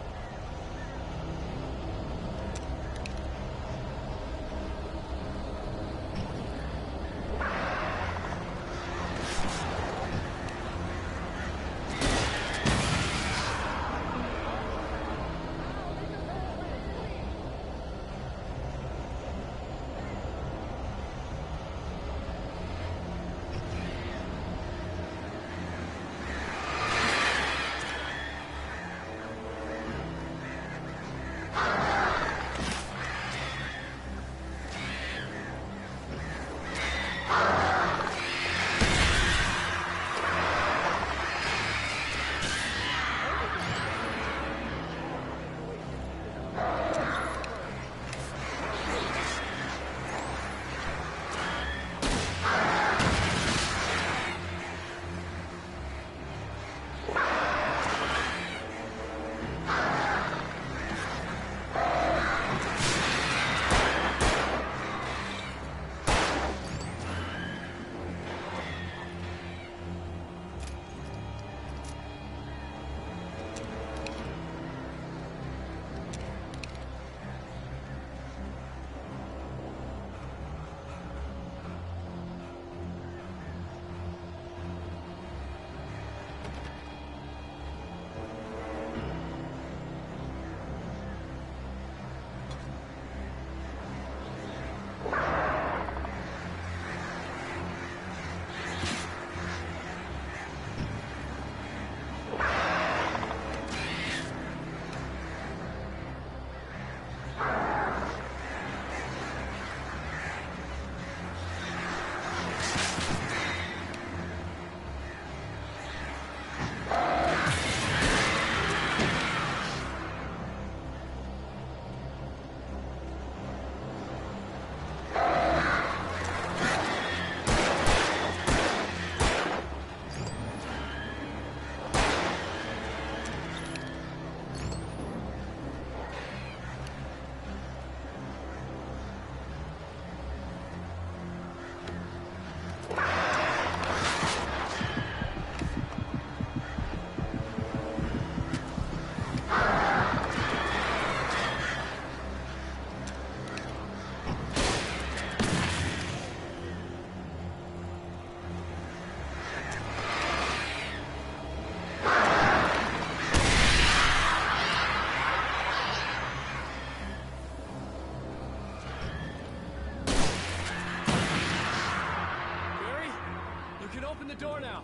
the door now.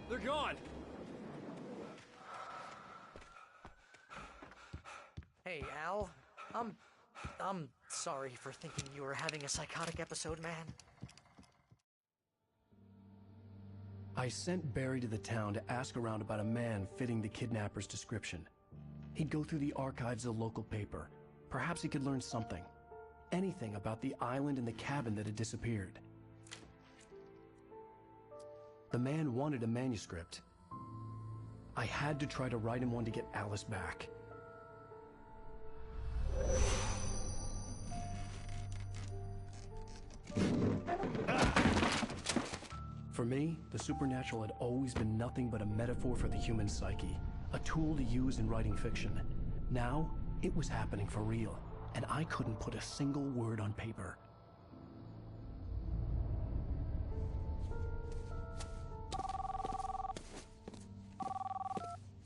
They're gone. Hey, Al. I'm sorry for thinking you were having a psychotic episode, man. I sent Barry to the town to ask around about a man fitting the kidnapper's description. He'd go through the archives of the local paper. Perhaps he could learn something. Anything about the island and the cabin that had disappeared. The man wanted a manuscript. I had to try to write him one to get Alice back. For me, the supernatural had always been nothing but a metaphor for the human psyche, a tool to use in writing fiction. Now, it was happening for real, and I couldn't put a single word on paper.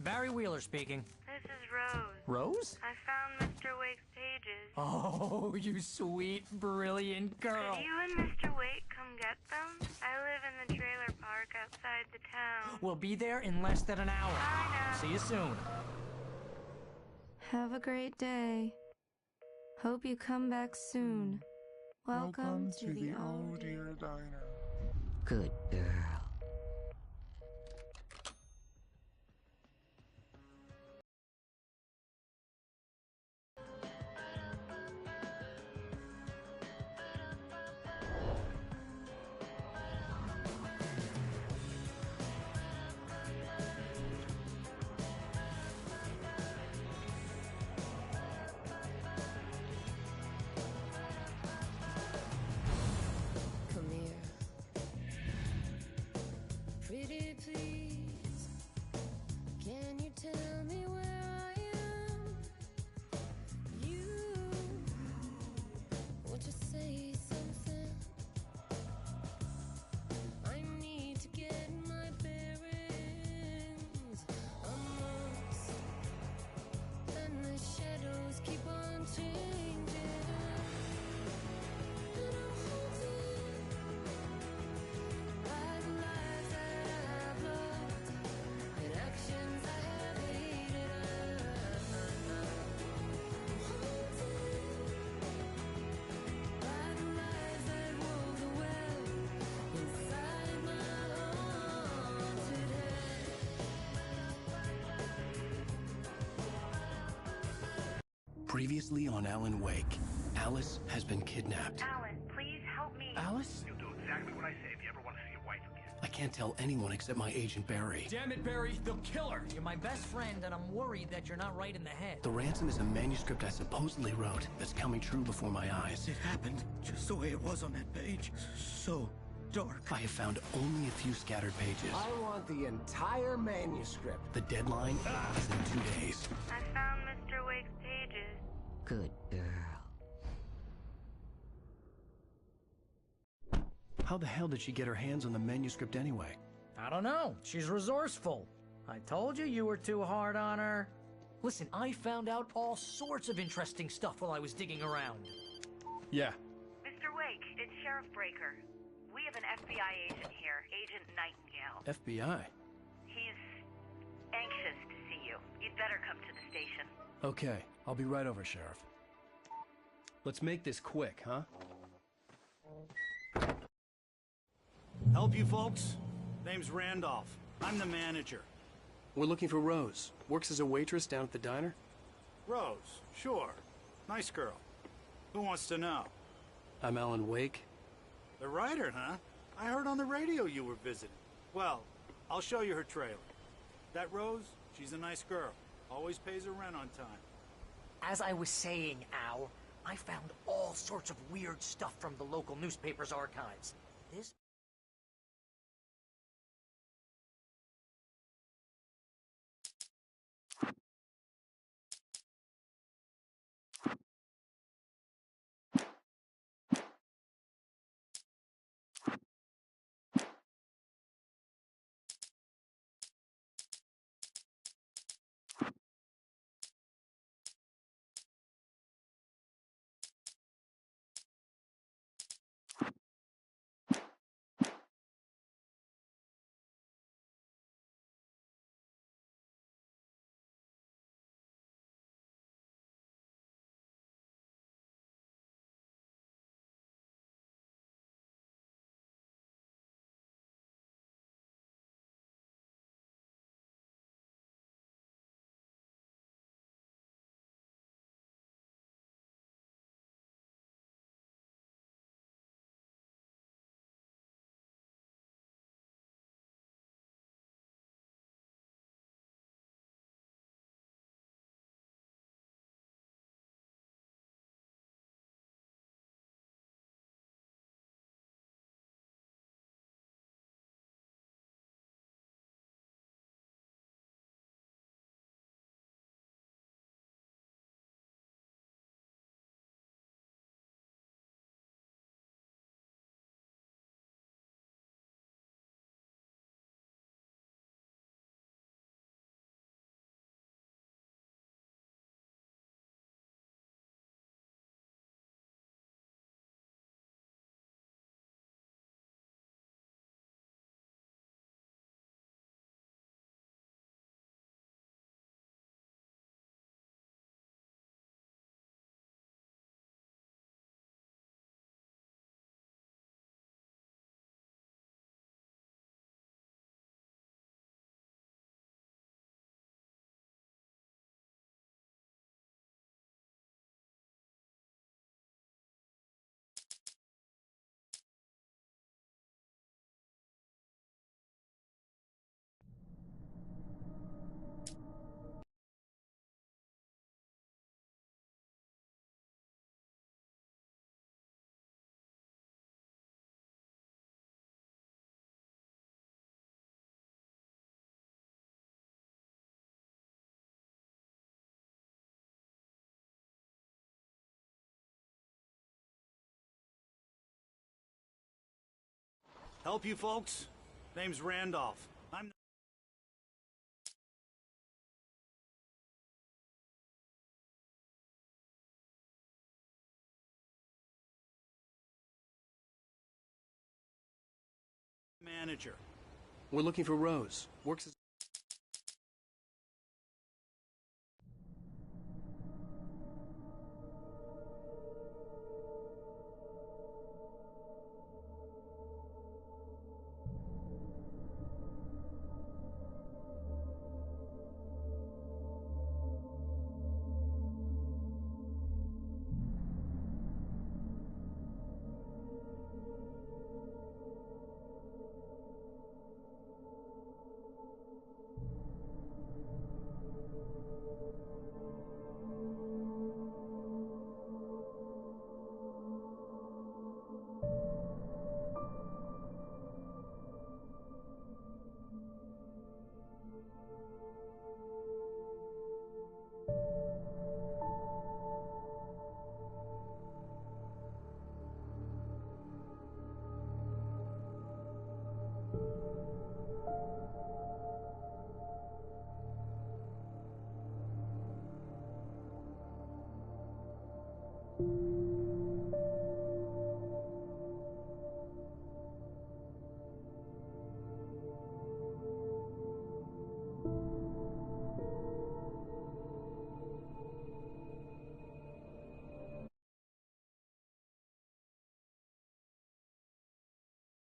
Barry Wheeler speaking. This is Rose. Rose? I found Mr. Wake's pages. Oh, you sweet, brilliant girl. Could you and Mr. Wake come get them? I live in the trailer park outside the town. We'll be there in less than an hour. Bye now. See you soon. Have a great day. Hope you come back soon. Welcome to the Oh Dear Diner. Good girl. Come here. Pretty please, can you tell me where I am? You want to say something? I need to get my bearings amongst, and the shadows keep on changing. And I'm haunted by the lies that I've loved and actions I have hated. I'm haunted by the lies that wove the web inside my haunted head. Previously on Alan Wake, Alice has been kidnapped. Alan, please help me. Alice? You'll do exactly what I say if you ever want to see your wife again. I can't tell anyone except my agent Barry. Damn it, Barry, they'll kill her. You're my best friend, and I'm worried that you're not right in the head. The ransom is a manuscript I supposedly wrote that's coming true before my eyes. It happened just the way it was on that page. So dark. I have found only a few scattered pages. I want the entire manuscript. The deadline is in 2 days. I found Mr. Wake's pages. Good girl. How the hell did she get her hands on the manuscript anyway? I don't know. She's resourceful. I told you you were too hard on her. Listen, I found out all sorts of interesting stuff while I was digging around. Yeah. Mr. Wake, it's Sheriff Breaker. We have an FBI agent here, Agent Nightingale. FBI? He's anxious to see you. You'd better come to the station. Okay, I'll be right over, Sheriff. Let's make this quick, huh? Help you folks? Name's Randolph. I'm the manager. We're looking for Rose. Works as a waitress down at the diner. Rose, sure. Nice girl. Who wants to know? I'm Alan Wake. The writer, huh? I heard on the radio you were visiting. Well, I'll show you her trailer. That Rose, she's a nice girl. Always pays her rent on time. As I was saying, Al, I found all sorts of weird stuff from the local newspaper's archives. This Help you folks? Name's Randolph. I'm the manager. We're looking for Rose. Works as...